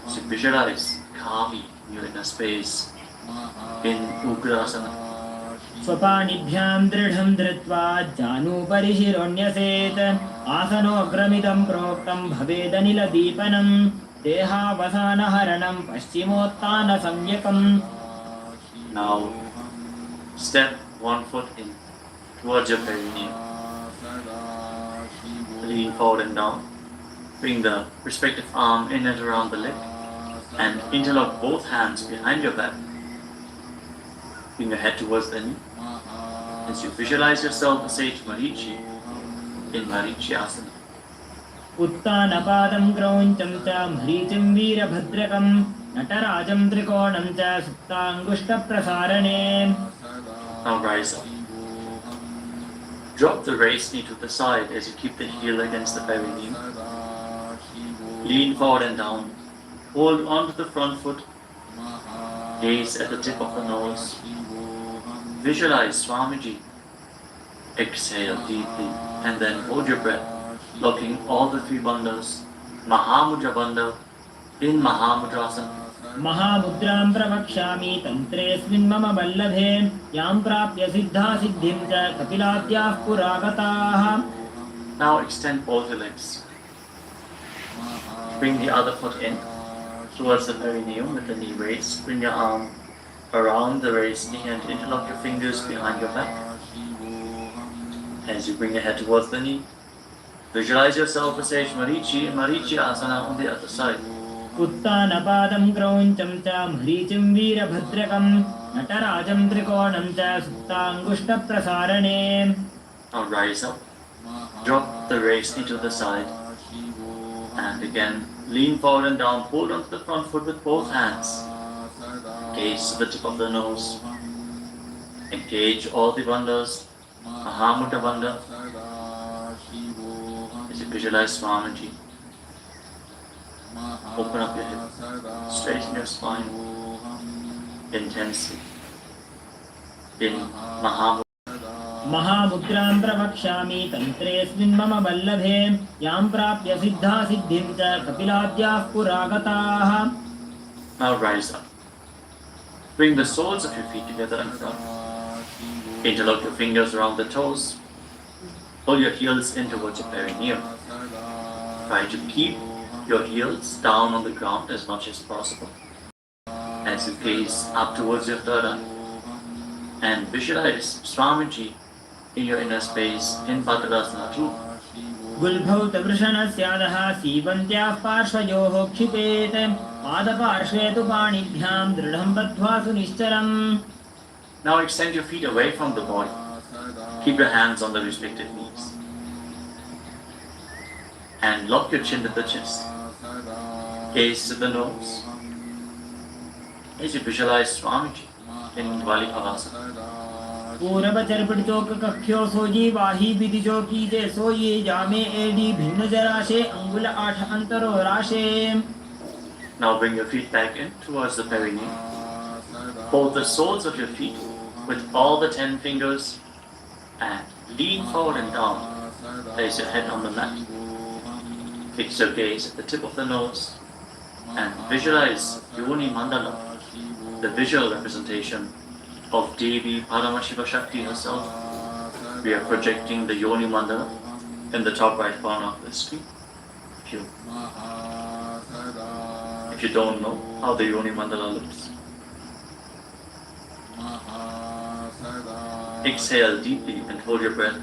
So visualize calmly your inner space in Ugrasana. स्वपाणिभ्यां दृढं धृत्वा जानुपरि शिरोन्यसेत् आसनोऽग्रमिदं प्रोक्तं भवेदनिलदीपनं देहावसानहरणं पश्चिमोत्तानसंज्ञकम्. Now step 1 foot in towards your perineum. Lean forward and down. Bring the respective arm in and around the leg and interlock both hands behind your back Bring your head towards the knee. As you visualize yourself as Sage Marichi in Marichi Asana. उत्तानपादं क्रौञ्चं च म्रीचिं वीरभद्रकं नटराजं त्रिकोणं च सुप्ताङ्गुष्ठप्रसारणे. Now rise up. Drop the raised knee to the side as you keep the heel against the perineum. Lean forward and down. Hold onto the front foot. Gaze at the tip of the nose. Visualize Swamiji. Exhale deeply and then hold your breath, locking all the three bandhas. Mahamudra bandha in Mahamudrasana. महामुद्रां प्रवक्ष्यामि तन्त्रेऽस्मिन् मम वल्लभे यां प्राप्य सिद्धा सिद्धिं च कपिलाद्याः पुरागताः. Now extend both your legs. Bring the other foot in towards the perineum with the knee raised. Bring your arm around the raised knee and interlock your fingers behind your back. As you bring your head towards the knee, visualize yourself as Sage Marichi in Marichi Asana on the other side. उत्तानपादं क्रौञ्चं च म्रीचिं वीरभद्रकं नटराजं त्रिकोणं च सुप्ताङ्गुष्ठप्रसारणे. Now rise up, drop the raised knee to the side, and again lean forward and down, hold onto the front foot with both hands. Gaze to the tip of the nose. Engage all the bandhas. Mahamudra bandha. As you visualize Swamiji, open up your hip, straighten your spine intensely in Mahamudra. महामुद्रां प्रवक्ष्यामि तन्त्रेऽस्मिन् मम वल्लभे यां प्राप्य सिद्धा सिद्धिं च कपिलाद्याः पुरागताः. Now rise up. Bring the soles of your feet together in front. Interlock your fingers around the toes. Pull your heels in towards your perineum. Try to keep your heels down on the ground as much as possible. As you gaze up towards your third eye and visualize Swamiji in your inner space in Bhadrasana 2. गुल्भौतवृषणस्यादः सीवन्त्याः पार्श्वयोः क्षिपेत् पादपार्श्वे तु पाणिभ्यां दृढं बद्ध्वा सुनिश्चलम्. Now extend your feet away from the body. Keep your hands on the respective knees. And lock your chin to the chest. Gaze to the nose. As you visualize Swamiji in Dvalipavasana. पूरवचर्पटिचोक कक्ष्यो sooji वाही विधि चौकीते सोये जामे AD भिन्न जराशे अंगुल 8 अंतरो राशे. Now bring your feet back in towards the perineum. Hold the soles of your feet with all the 10 fingers and lean forward and down. Place your head on the mat. Fix your gaze at the tip of the nose and visualize Yoni Mandala, the visual representation of Devi Paramashiva Shakti herself. We are projecting the Yoni Mandala in the top right corner of the screen. If you don't know how the Yoni Mandala looks, exhale deeply and hold your breath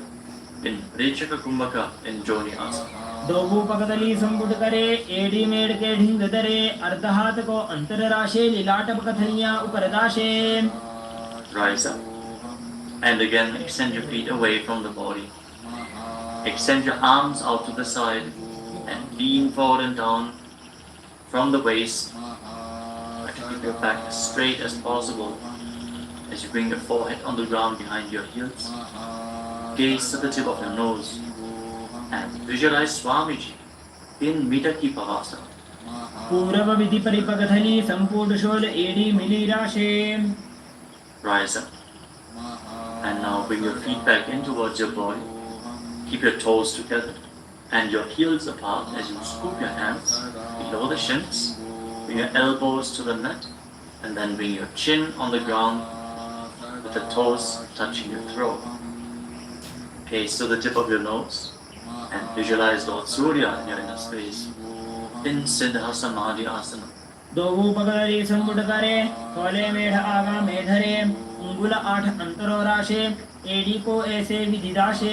in Rechaka Kumbhaka in Joni Asana. दोबू पकदली संबुट करे AD made के ढिंग दरे अर्धहात को अंतर राशे लीलाट पकथलियां उपरदाशे. Rise up and again extend your feet away from the body. Extend your arms out to the side and lean forward and down from the waist. Try to keep your back as straight as possible as you bring your forehead on the ground behind your heels. Gaze to the tip of your nose and visualize Swamiji in Mitaki Pavasana. पूर्व विधि परिपकथली संपूर्ण शोल एडी मिली राशे. Rise up and now bring your feet back in towards your body. Keep your toes together and your heels apart as you scoop your hands below the shins. Bring your elbows to the mat and then bring your chin on the ground with the toes touching your throat. Gaze to the tip of your nose and visualize Lord Surya in your inner space in Siddha Samadhi Asana. दोबू पकदली संबुट करे खोले मेढ आगा मेढरे अंगुल 8 अंतरो राशे AD को ऐसे विधि दाशे.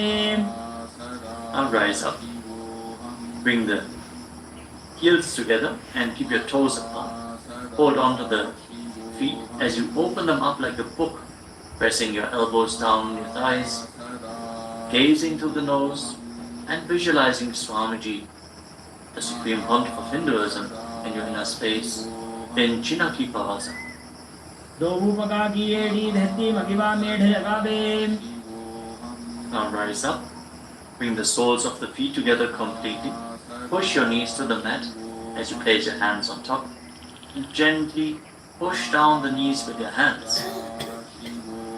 Now rise up. Bring the heels together and keep your toes apart. Hold on to the feet as you open them up like a book Pressing your elbows down on your thighs, gazing through the nose, and visualizing Swamiji, the supreme pontiff of Hinduism, in your inner space, in Chinaki Pavasa. Now rise up, bring the soles of the feet together completely, push your knees to the mat as you place your hands on top, and gently push down the knees with your hands.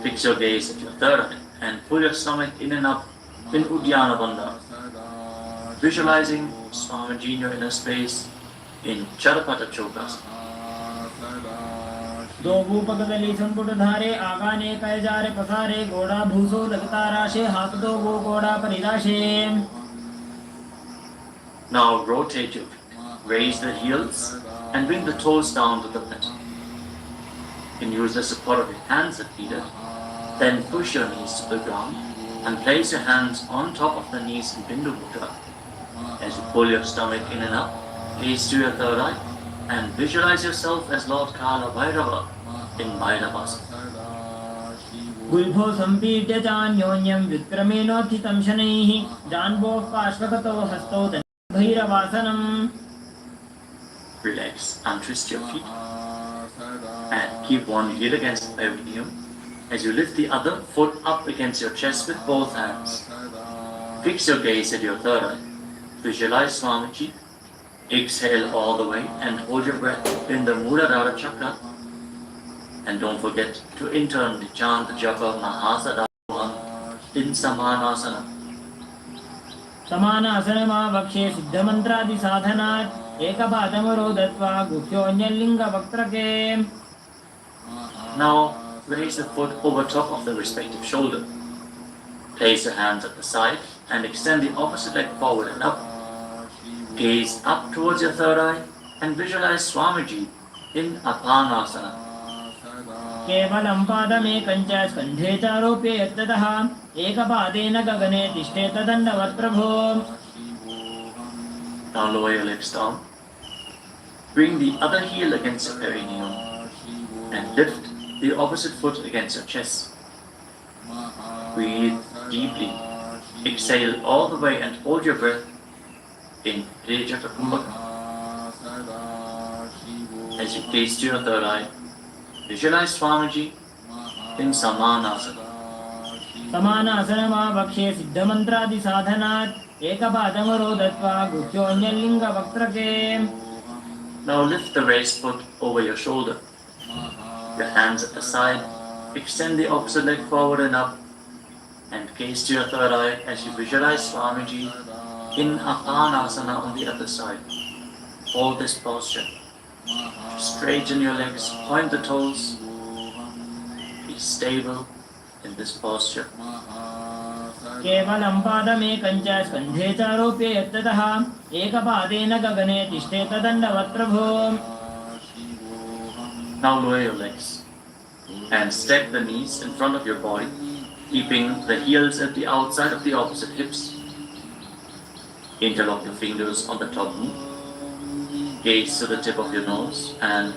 Fix your gaze at your third eye and pull your stomach in and up in Uddiyana Bandha. Visualizing Swamiji in your inner space in Charapata Chokasana. दोबूपगदली संपुट धारे आगाने कैजारे पसारे गोड़ा भूसो लगता राशे हाथ दो वो गोड़ा परिराशे. Now rotate your feet, raise the heels and bring the toes down to the mat. You can use the support of your hands if needed. Then push your knees to the ground and place your hands on top of the knees in Bindu Mudra. As you pull your stomach in and up, gaze to your third eye and visualize yourself as Lord Kala Bhairava in Bhairavasana. गुल्फो संपीड्य चान्योन्यं विक्रमेणोत्थितं शनैः जान्वोः पार्श्वगतो हस्तौ भैरवासनम्. Relax, untwist your feet and keep one heel against the perineum as you lift the other foot up against your chest with both hands. Fix your gaze at your third eye. Visualize Swamiji. Exhale all the way and hold your breath in the Muladhara Chakra. And don't forget to internally chant the japa Mahasadavan in Samanasana. समानासनमा वक्षे सिद्धमन्त्रादि साधनात् एकपादमरो दत्वा गुह्योऽन्यलिङ्ग वक्त्रके. Now raise the foot over top of the respective shoulder. Place your hands at the side and extend the opposite leg forward and up. Gaze up towards your third eye and visualize Swamiji in Apanasana. केवलं पादमेकञ्च स्कन्धे चारोप्य यत्ततः एकपादेन गगने तिष्ठेत दण्डवत् प्रभो. Now lower your legs down. Bring the other heel against your perineum and lift the opposite foot against your chest. Breathe deeply. Exhale all the way and hold your breath in Rejata Kumbhaka. As you gaze to your third eye, visualize Swamiji in Samanasana. समानासनमा वक्षे सिद्धमन्त्रादि साधनात् एकपादमरो दत्वा गुह्योऽन्यलिङ्ग वक्त्रके. Now lift the raised foot over your shoulder. Your hands at the side, extend the opposite leg forward and up, and gaze to your third eye as you visualize Swamiji in Apanasana on the other side. Hold this posture. Straighten your legs, point the toes. Be stable in this posture. केवलं पादमेकञ्च स्कन्धे चारोप्य यत्ततः एकपादेन गगने तिष्ठेत दण्डवत् प्रभो. Now lower your legs and stack the knees in front of your body, keeping the heels at the outside of the opposite hips. Interlock your fingers on the top knee. Gaze to the tip of your nose and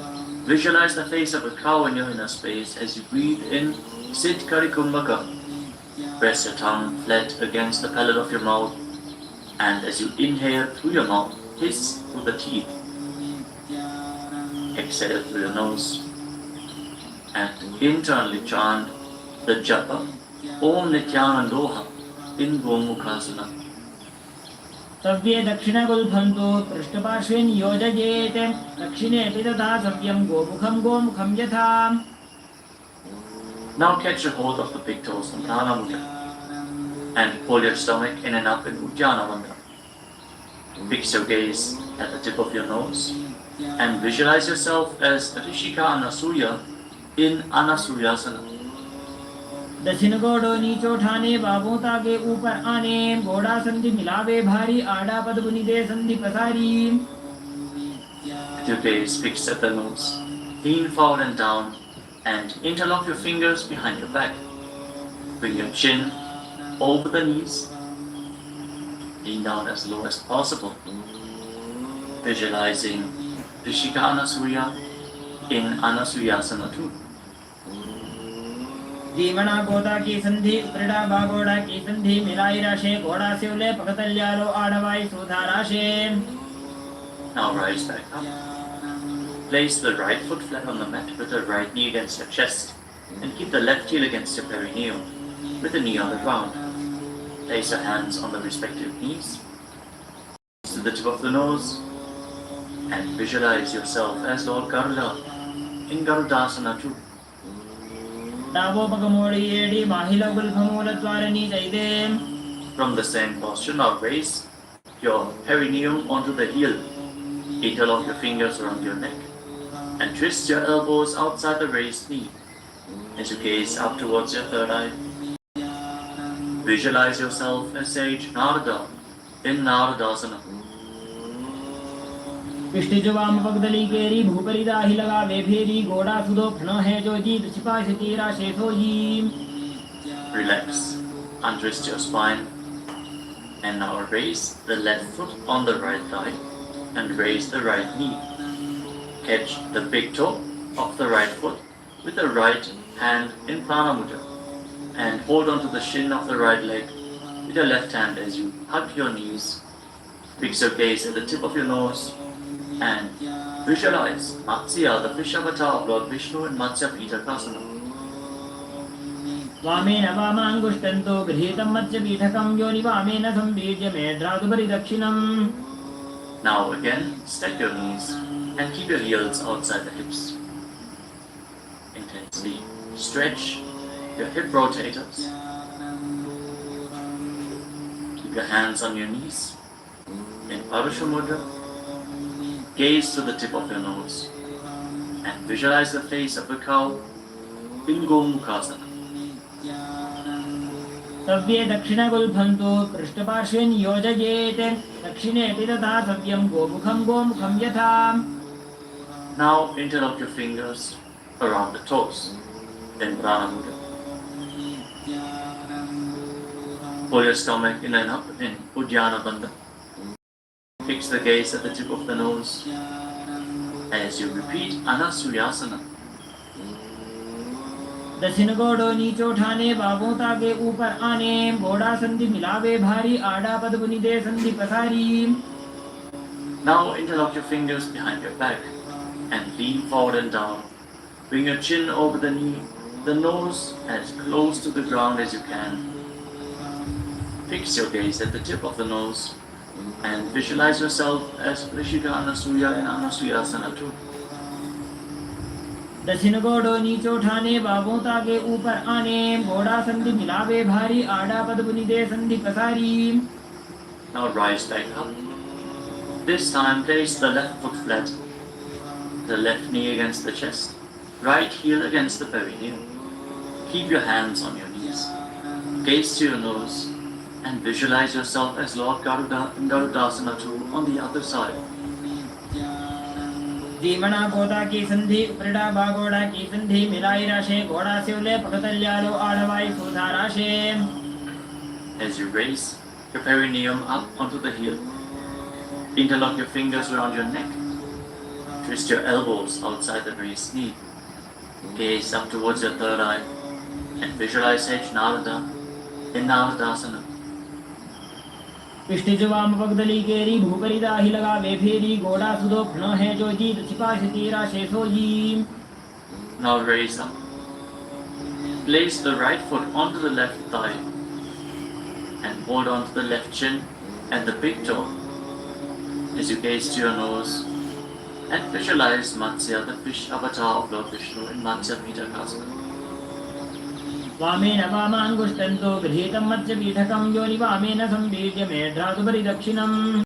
visualize the face of a cow in your inner space as you breathe in Sit Kari Kumbhaka. Press your tongue flat against the palate of your mouth, and as you inhale through your mouth, hiss through the teeth. Exhale through your nose and internally chant the japa Om Nithyananda.ai in Gomukhasana. सव्ये दक्षिणगुल्फन्तो पृष्ठपार्श्वे नियोजयेत् दक्षिणेऽपि तथा सव्यं गोमुखं गोमुखं यथा. Now catch a hold of the big toes in Prana Mudra and pull your stomach in and up in Uddiyana Bandha. Fix your gaze at the tip of your nose and visualize yourself as Rishika Anasuya in Anasuyasana. दक्षिण गोड़ो नीचो ठाने बाबों ताके ऊपर आने गोड़ा संधि मिलावे भारी आड़ा पद बुनी दे संधि पसारी. With your gaze fixed at the nose, lean forward and down and interlock your fingers behind your back. Bring your chin over the knees. Lean down as low as possible. Visualizing Rishika Anasuya in Anasuyasana too. जीवना गोदा की संधि उपरिड़ा बागोड़ा की संधि मिलाई राशे घोड़ा से उले पकतल्यालो आड़वाई सुधा राशे. Now rise back up. Place the right foot flat on the mat with the right knee against your chest and keep the left heel against your perineum with the knee on the ground. Place your hands on the respective knees to the tip of the nose and visualize yourself as Lord Garuda in Garudasana 2. डाबो पगमोड़ी एडी माहिला गुल्फमूल द्वारनी चैदे. From the same posture, now raise your perineum onto the heel. Interlock your fingers around your neck and twist your elbows outside the raised knee as you gaze up towards your third eye. Visualize yourself as Sage Narada in Naradasana. पिष्टिजुवाम पगदली केरी भूपरी दाही लगा वे फेरी घोड़ा सुदो फनो है जो जीत छिपा से तेरा शेषो जी. Relax, untwist your spine, and now raise the left foot on the right thigh and raise the right knee. Catch the big toe of the right foot with the right hand in Prana Mudra and hold onto the shin of the right leg with your left hand as you hug your knees. Fix your gaze at the tip of your nose and visualize Matsya, the fish avatar of Lord Vishnu in Matsya Pitakasana. वामेन वामांगुष्टन्तो गृहीतं मत्स्य पीठकं योनि वामेन संबीज्य मेढ्रादुपरि दक्षिणम्. Now again, stack your knees and keep your heels outside the hips. Intensely stretch your hip rotators. Keep your hands on your knees in Pavasha Mudra. Gaze to the tip of your nose and visualize the face of a cow in Gomukhasana. सव्ये दक्षिणगुल्फन्तो पृष्ठपार्श्वे नियोजयेत् दक्षिणेऽपि तथा सव्यं गोमुखं यथा. Now interlock your fingers around the toes in Prana Mudra. Pull your stomach in and up in Uddiyana Bandha. Fix the gaze at the tip of the nose as you repeat Anasuyasana. दक्षिण गोड़ो नीचो ठाने बाबों तागे ऊपर आने घोड़ा संधि मिलावे भारी आड़ा पद बुनी दे संधि पसारी. Now interlock your fingers behind your back and lean forward and down. Bring your chin over the knee, the nose as close to the ground as you can. Fix your gaze at the tip of the nose and visualize yourself as Rishika Anasuya in Anasuyasana 2. दक्षिण गोड़ो नीचो ठाने बाबों तागे ऊपर आने घोड़ा संधि मिलावे भारी आड़ा पद बुनी दे संधि पसारी. Now rise back up. This time place the left foot flat, the left knee against the chest, right heel against the perineum. Keep your hands on your knees. Gaze to your nose and visualize yourself as Lord Garuda in Garudasana 2 on the other side. जीवना गोदा की संधि उपरिड़ा बागोड़ा की संधि मिलाई राशे घोड़ा से उले पकतल्यालो आड़वाई सुधा राशे. As you raise your perineum up onto the heel, interlock your fingers around your neck. Twist your elbows outside the raised knee. Gaze up towards your third eye and visualize Sage Narada in Naradasana. पिष्टिजुवाम पगदली केरी भूपरी दाही लगा वे फेरी घोड़ा सुदो फनो है जो जीत छिपा से तेरा शेषो जी. Now raise up. Place the right foot onto the left thigh and hold onto the left chin and the big toe as you gaze to your nose and visualize Matsya, the fish avatar of Lord Vishnu in Matsya Pitakasana. वामेन वामांगुष्टन्तो गृहीतं मत्स्य पीठकं योनि वामेन संबीज्य मेढ्रादुपरि दक्षिणम्.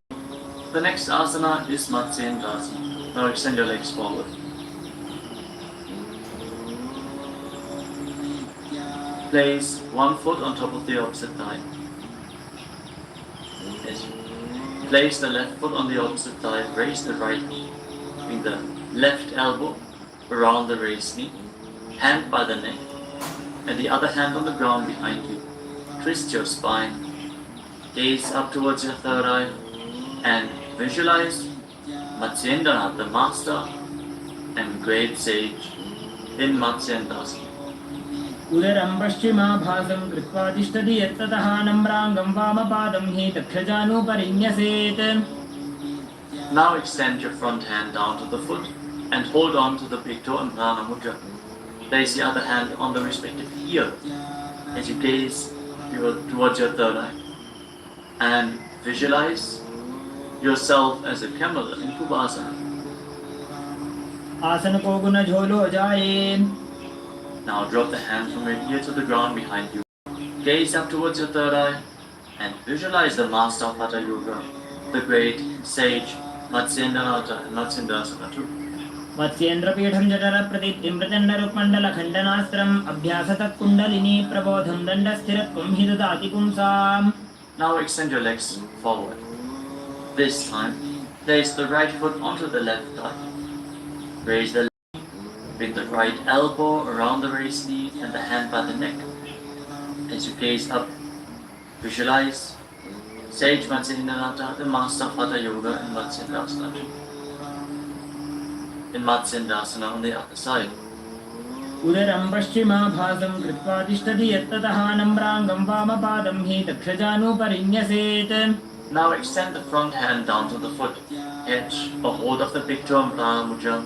The next asana is Matsyendasana. Now extend your legs forward. Place one foot on top of the opposite thigh. Yes. Place the left foot on the opposite thigh. Raise the right knee. Bring the left elbow around the raised knee. Hand by the neck. And the other hand on the ground behind you. Twist your spine. Gaze up towards your third eye. And visualize Matsyendana, the master and great sage in Matsyendasana. उदरं पश्चिमाभासं कृत्वा तिष्ठति यत्ततः नम्राङ्गं वामपादं हि दक्षजानुपरि न्यसेत्. Now extend your front hand down to the foot and hold on to the big toe and prana mudra. Place the other hand on the respective ear as you gaze towards your third eye. And visualize yourself as a camel in Kubasana. आसन को गुण झोलो जाए. Now drop the hand from your ear to the ground behind you. Gaze up towards your third eye and visualize the master of Hatha Yoga, the great sage Matsyendranath and Matsyendasana too. मत्स्येन्द्रपीठं जठरप्रदीप्तिं प्रचण्डरुक्मण्डलखण्डनास्त्रम् अभ्यासतः kundalini प्रबोधं दण्डस्थिरत्वं हि ददाति पुंसाम्. Now extend your legs forward. This time, place the right foot onto the left thigh. Raise the leg, bring the right elbow around the raised knee and the hand by the neck. As you gaze up, visualize Sage Matsyendranath, the master of Hatha Yoga in Matsyendasana too. In Matsyendasana on the other side. उदरं पश्चिमाभासं कृत्वा तिष्ठति यत्ततः नम्राङ्गं वामपादं हि दक्षजानुपरि न्यसेत्. Now extend the front hand down to the foot, catch a hold of the big toe and prana mudra,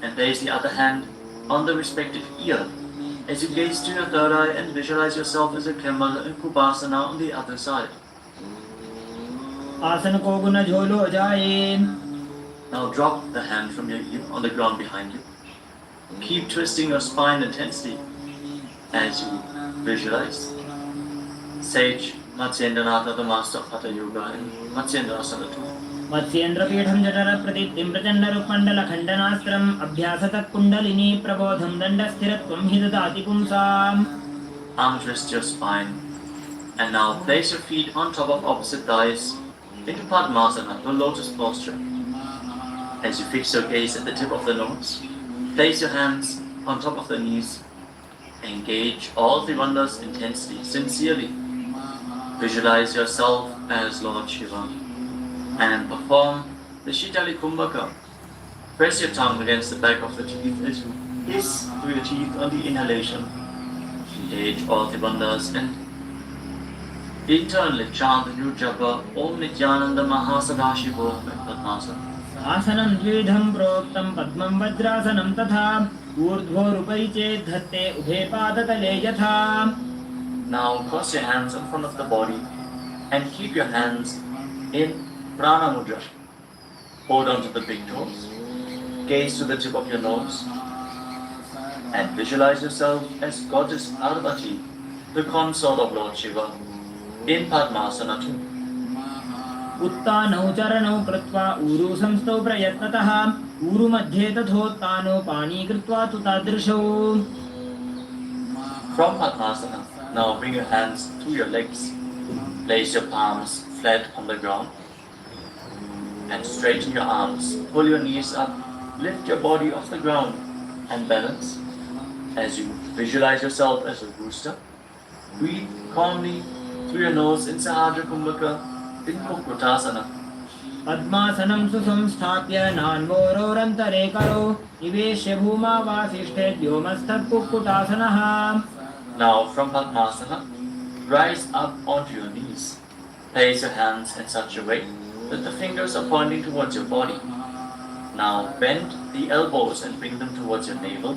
and place the other hand on the respective ear as you gaze to your third eye and visualize yourself as a camel in Kubasana on the other side. आसन को गुण झोलो जाए. Now drop the hand from your ear on the ground behind you. Keep twisting your spine intensely as you visualize Sage Matsyendranath, the master of Hatha Yoga in Matsyendasana too. मत्स्येन्द्रपीठं जठरप्रदीप्तिं प्रचण्डरुक्मण्डलखण्डनास्त्रम् अभ्यासतः kundalini प्रबोधं दण्डस्थिरत्वं हि ददाति पुंसाम्. Untwist your spine and now place your feet on top of opposite thighs into Padmasana, the lotus posture. As you fix your gaze at the tip of the nose, place your hands on top of the knees. Engage all the wonders intensely, sincerely. Visualize yourself as Lord Shiva and perform the Shitali Kumbhaka. Press your tongue against the back of the teeth as you hiss through your teeth on the inhalation. Engage all the wonders and internally chant the new japa Om Nithyananda Mahasadashi-Bo Padmasana. आसनं द्विधं प्रोक्तं पद्मं वज्रासनं तथा ऊर्ध्वोरुपरि चेत् धत्ते उभे पादतले यथा. Now cross your hands in front of the body and keep your hands in prana mudra. Hold on to the big toes. Gaze to the tip of your nose and visualize yourself as Goddess Parvati, the consort of Lord Shiva, in Padmasana too. उत्तानौ चरणौ कृत्वा ऊरु संस्थौ प्रयत्नतः ऊरु मध्ये तथोत्तानो पाणी कृत्वा तु तादृशौ. From Padmasana, now bring your hands to your legs. Place your palms flat on the ground and straighten your arms. Pull your knees up, lift your body off the ground and balance. As you visualize yourself as a rooster, breathe calmly through your nose in Sahadra Kumbhaka in Kukkutasana. पद्मासनं सुसंस्थाप्य नान्मोरोरन्तरे करो निवेश्य भूमा वासिष्ठे व्योमस्तत्कुक्कुटासनः. Now from Padmasana, rise up onto your knees. Place your hands in such a way that the fingers are pointing towards your body. Now bend the elbows and bring them towards your navel.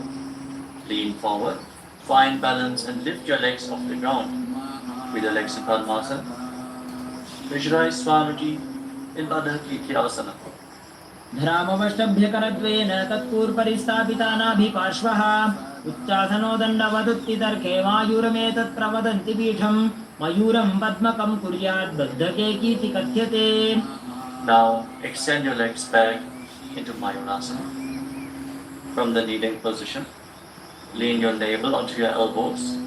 Lean forward, find balance and lift your legs off the ground. With your legs in Padmasana, visualize Swamiji in Baddha-Kityasana. धरामवष्टभ्यकरद्वेन तत्पूर्परिस्थापिता नाभिपार्श्वः उच्चासनो दण्डवदुत्तितर्के मायूरमेतत् प्रवदन्ति पीठं मयूरं पद्मकं कुर्यात् बद्धकेकीति कथ्यते. Now extend your legs back into Mayurasana. From the kneeling position, lean your navel onto your elbows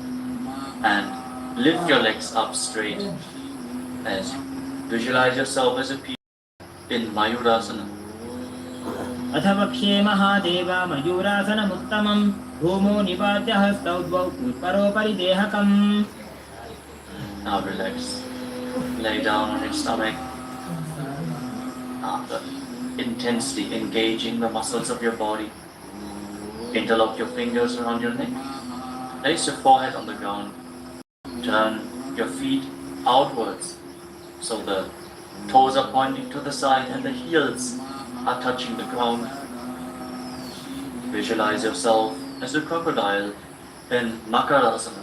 and lift your legs up straight as you visualize yourself as a peacock in Mayurasana. अथ वक्ष्ये महादेव मयूरासनमुत्तमं भूमो निपात्य हस्तौ द्वौ उत्परोपरि देहकम्. Now relax. Lay down on your stomach. After intensely engaging the muscles of your body, interlock your fingers around your neck place your forehead on the ground. Turn your feet outwards so the toes are pointing to the side and the heels are touching the ground. Visualize yourself as a crocodile in Makarasana.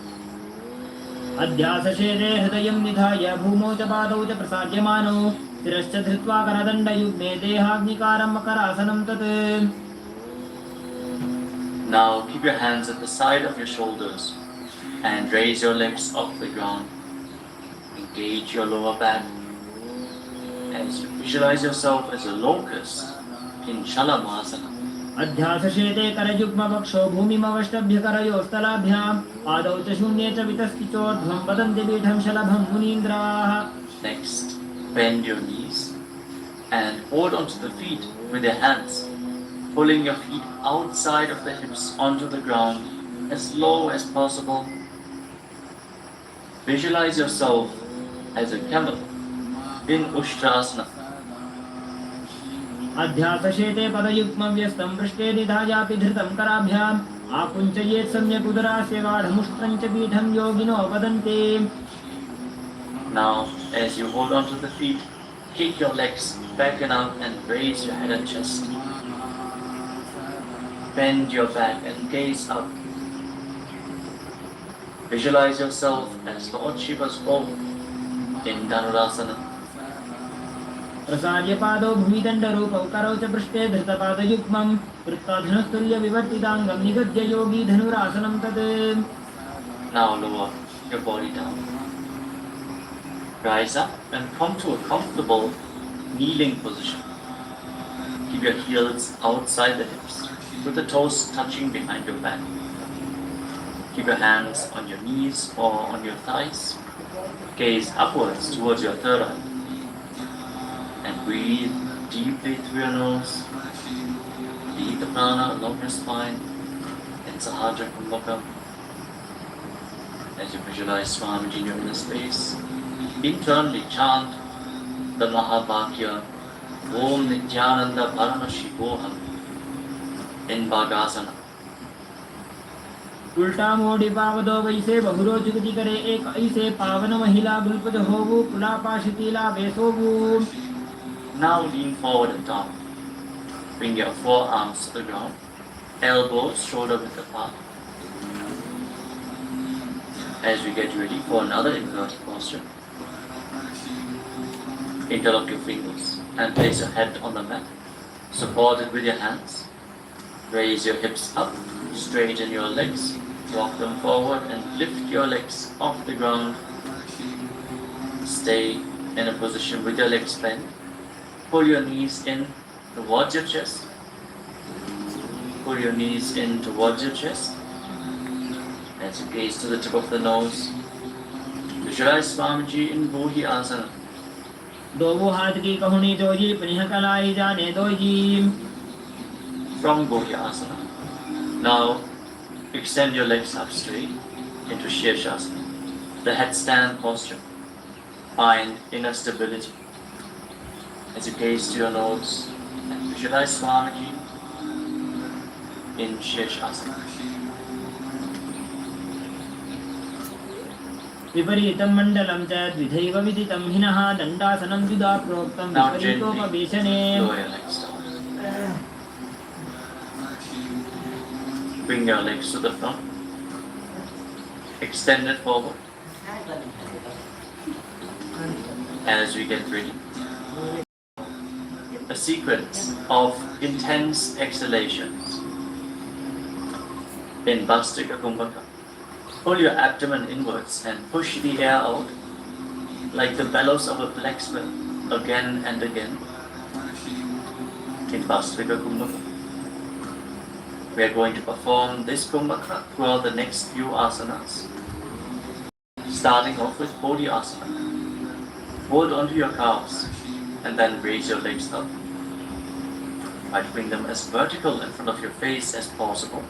अध्यासशेरे हृदयं निधाय भूमौ च पादौ च प्रसाद्यमानो शिरश्च धृत्वा करदण्डयुग्मे देहाग्निकारं मकरासनं तत्. Now keep your hands at the side of your shoulders and raise your legs off the ground. Engage your lower back as you visualize yourself as a locust in Shalamasana. अध्यासशेते करयुग्मवक्षो भूमिमवष्टभ्य करयोस्तलाभ्यां पादौ च शून्ये च वितस्तिचोर्ध्वं वदन्ति पीठं शलभं मुनीन्द्राः. Next, bend your knees and hold onto the feet with your hands, pulling your feet outside of the hips onto the ground as low as possible. Visualize yourself as a camel in Ushtrasana. अध्यासशेते पदयुग्मं व्यस्तं पृष्ठे निधायापि धृतं कराभ्याम् आकुञ्चयेत् सम्यक् उदरास्य गाढमुष्ट्रं च पीठं योगिनो वदन्ति. Now, as you hold onto the feet, kick your legs back and out and raise your head and chest. Bend your back and gaze up. Visualize yourself as Lord Shiva's bow in Dhanurasana. प्रसार्य पादौ भूमिदण्डरूपौ करौ च पृष्ठे धृतपादयुग्मं कृत्वा धनुस्तुल्यविवर्तिताङ्गं निगद्य योगी धनुरासनं तत्. Now lower your body down. Rise up and come to a comfortable kneeling position. Keep your heels outside the hips with the toes touching behind your back. Keep your hands on your knees or on your thighs. Gaze upwards towards your third eye. And breathe deeply through your nose. Lead the prana along your spine in Sahajra Kumbhaka. As you visualize Swamiji in your inner space, internally chant the Mahabhagya Om Nithyananda Parama in Bhagasana. उल्टा मोड़ी पावदो वैसे बहुरो जुगति करे एक ऐसे पावन महिला गुलपद होवु कुलापाशितीला वेसोवु. Now lean forward and down. Bring your forearms to the ground, elbows shoulder width apart. As we get ready for another inverted posture, interlock your fingers and place your head on the mat. Support it with your hands. Raise your hips up, straighten your legs, walk them forward and lift your legs off the ground. Stay in a position with your legs bent. Pull your knees in towards your chest. Pull your knees in towards your chest. As you gaze to the tip of the nose, visualize Swamiji in Bodhi Asana. दोवो हाथ की कहुनी जोजी पनिह कलाई जाने doji. From Bodhi Asana, now extend your legs up straight into Shirshasana, the headstand posture. Find inner stability. As you gaze to your nose and visualize Swamiji in Shirshasana. विपरीतं मण्डलं च द्विधैव विदितं हिनः दण्डासनं द्विधा प्रोक्तं Now gently विपरीतोपवेशने. lower your legs down. Bring your legs to the front. Extend it forward. As we get ready, a sequence of intense exhalations in Bhastrika Kumbhaka. Pull your abdomen inwards and push the air out like the bellows of a blacksmith again and again in Bhastrika Kumbhaka. We are going to perform this Kumbhaka throughout the next few asanas. Starting off with Bodhi Asana. Hold onto your calves and then raise your legs up. Try to bring them as vertical in front of your face as possible.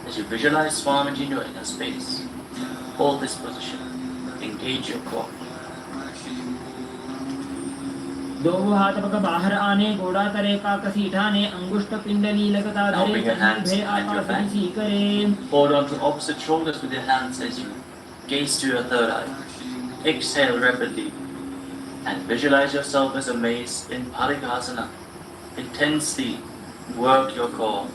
As you visualize Swamiji in your inner space, hold this position. Engage your core. दो हाथ पग बाहर आने घोड़ा तरे का कसीठाने अंगुष्ठ पिंडली लगता Now धरे bring your hands भय behind your आकाश back. किसी करे Hold on to opposite shoulders with your hands as you gaze to your third eye. Exhale rapidly and visualize yourself as a mace in Parikasana. Intensely work your core.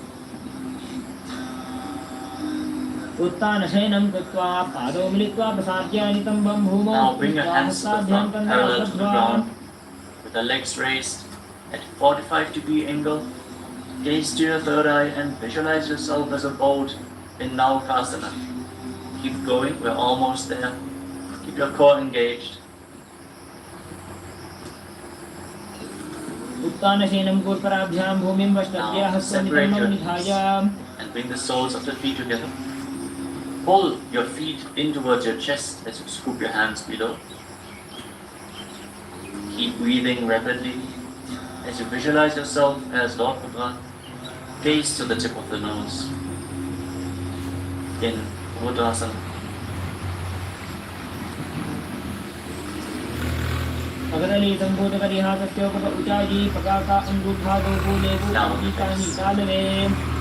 उत्तान शयनं कृत्वा पादौ मिलित्वा प्रसाद्य नितम्बं भूमौ Now bring your hands to the front, parallel to the ground, with the legs raised at 45-degree angle. Gaze to your third eye and visualize yourself as a boat in Naukasana. Keep going, we're almost there. Keep your core engaged. उत्तान शयनं पूर्वराभ्यां भूमिं वष्टभ्य Now हस्तं separate नितम्बं your निधाय and bring the soles of the feet together. Pull your feet in towards your chest as you scoop your hands below. Keep breathing rapidly as you visualize yourself as Lord Buddha. Gaze to the tip of the nose in Buddhasana. पगदली संबोध करिहासस्योपक उचाजी पकाका अंगूठा दो फूले कानी कालवे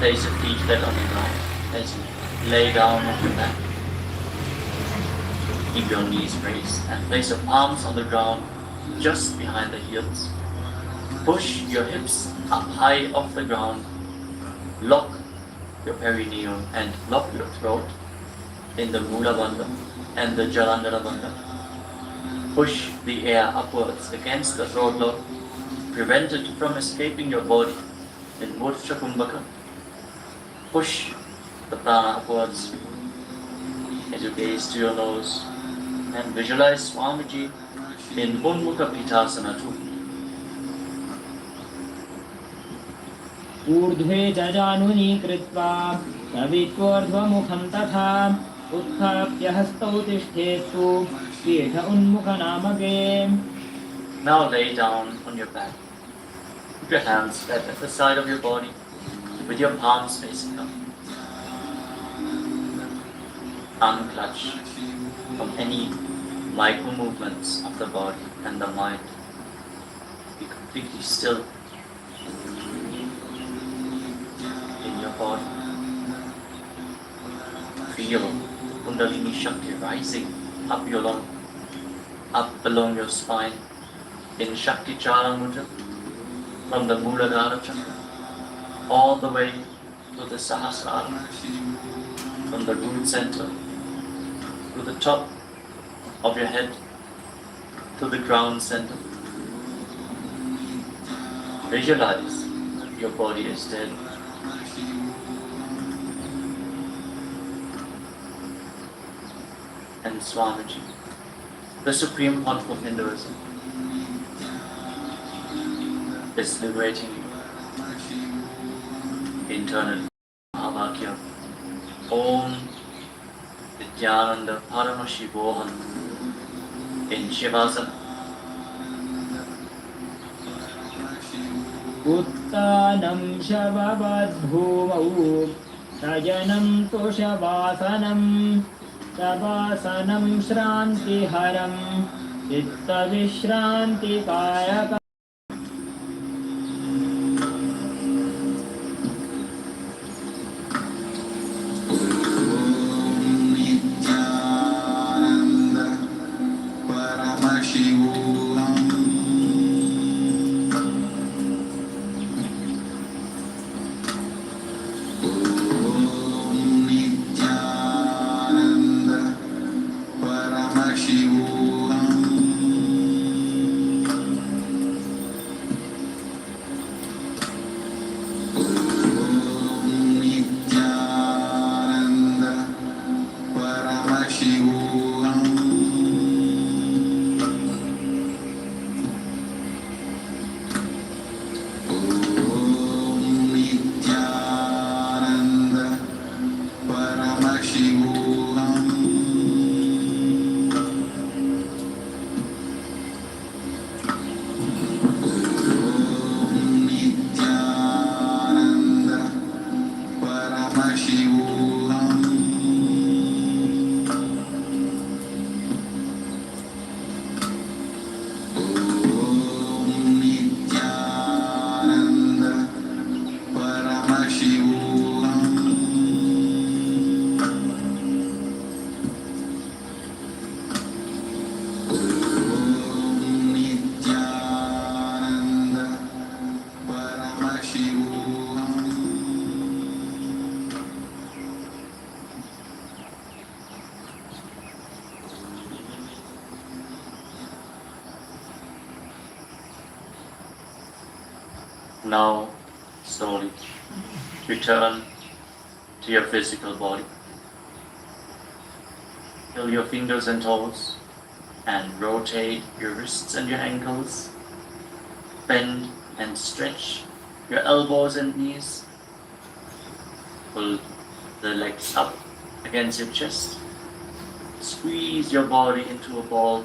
Place your feet flat on the ground as you lay down on your back. Keep your knees raised and place your palms on the ground just behind the heels. Push your hips up high off the ground. Lock your perineum and lock your throat in the Mula Bandha and the Jalandhara Bandha. Push the air upwards against the throat lock. Prevent it from escaping your body in Murcha Kumbhaka. Push the prana upwards as you gaze to your nose and visualize Swamiji in Unmukha Pitasana too. ऊर्ध्वे जजानुनी कृत्वा कवित्वोर्ध्वमुखं तथा उत्थाप्य हस्तौ तिष्ठेत्सु पीठ उन्मुखनामके Now lay down on your back. Keep your hands flat at the side of your body with your palms facing up. Unclutch from any micro movements of the body and the mind. Be completely still in your body. Feel Kundalini Shakti rising up your lung, up along your spine in Shakti Chala Mudra from the Muladhara Chakra all the way to the Sahasrara, from the root center to the top of your head to the ground center. Visualize your body is dead. And Swamiji, the supreme pontiff of Hinduism, is liberating you internally. Mahavakya. Om Nithyananda Paramashivoham in Shivasana. उत्तानं शववद्भूमौ शयनं तुषवासनं शवासनं श्रान्तिहरं चित्तविश्रान्तिकायकम् Now, slowly return to your physical body. Feel your fingers and toes and rotate your wrists and your ankles. Bend and stretch your elbows and knees. Pull the legs up against your chest. Squeeze your body into a ball.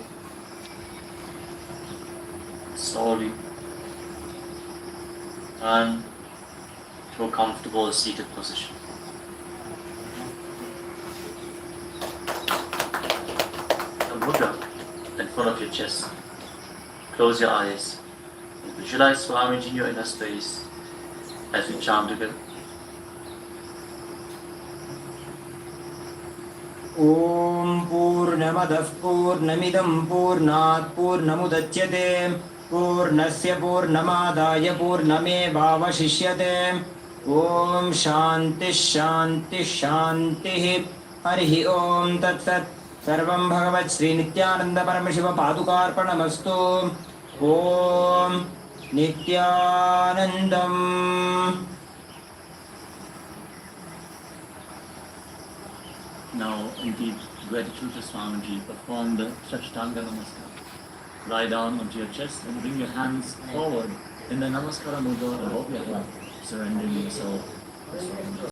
Slowly turn to a comfortable seated position. The mudra in front of your chest. Close your eyes and visualize Swamiji in your inner space as we chant together. ॐ पूर्णमदः पूर्णमिदं पूर्णात् पूर्णमुदच्यते पूर्णस्य पूर्णमादाय पूर्णमेवावशिष्यते ॐ शान्तिः शान्तिः शान्तिः हरिः ॐ तत्सत् सर्वं भगवत् श्रीनित्यानन्दपरमशिवपादुकार्पणमस्तु ॐ नित्यानन्दम् Now, in deep gratitude to Swamiji, perform the Shashtanga Namaskar. Lie down onto your chest and bring your hands forward in the Namaskara Mudra above your head, surrendering yourself to Swamiji.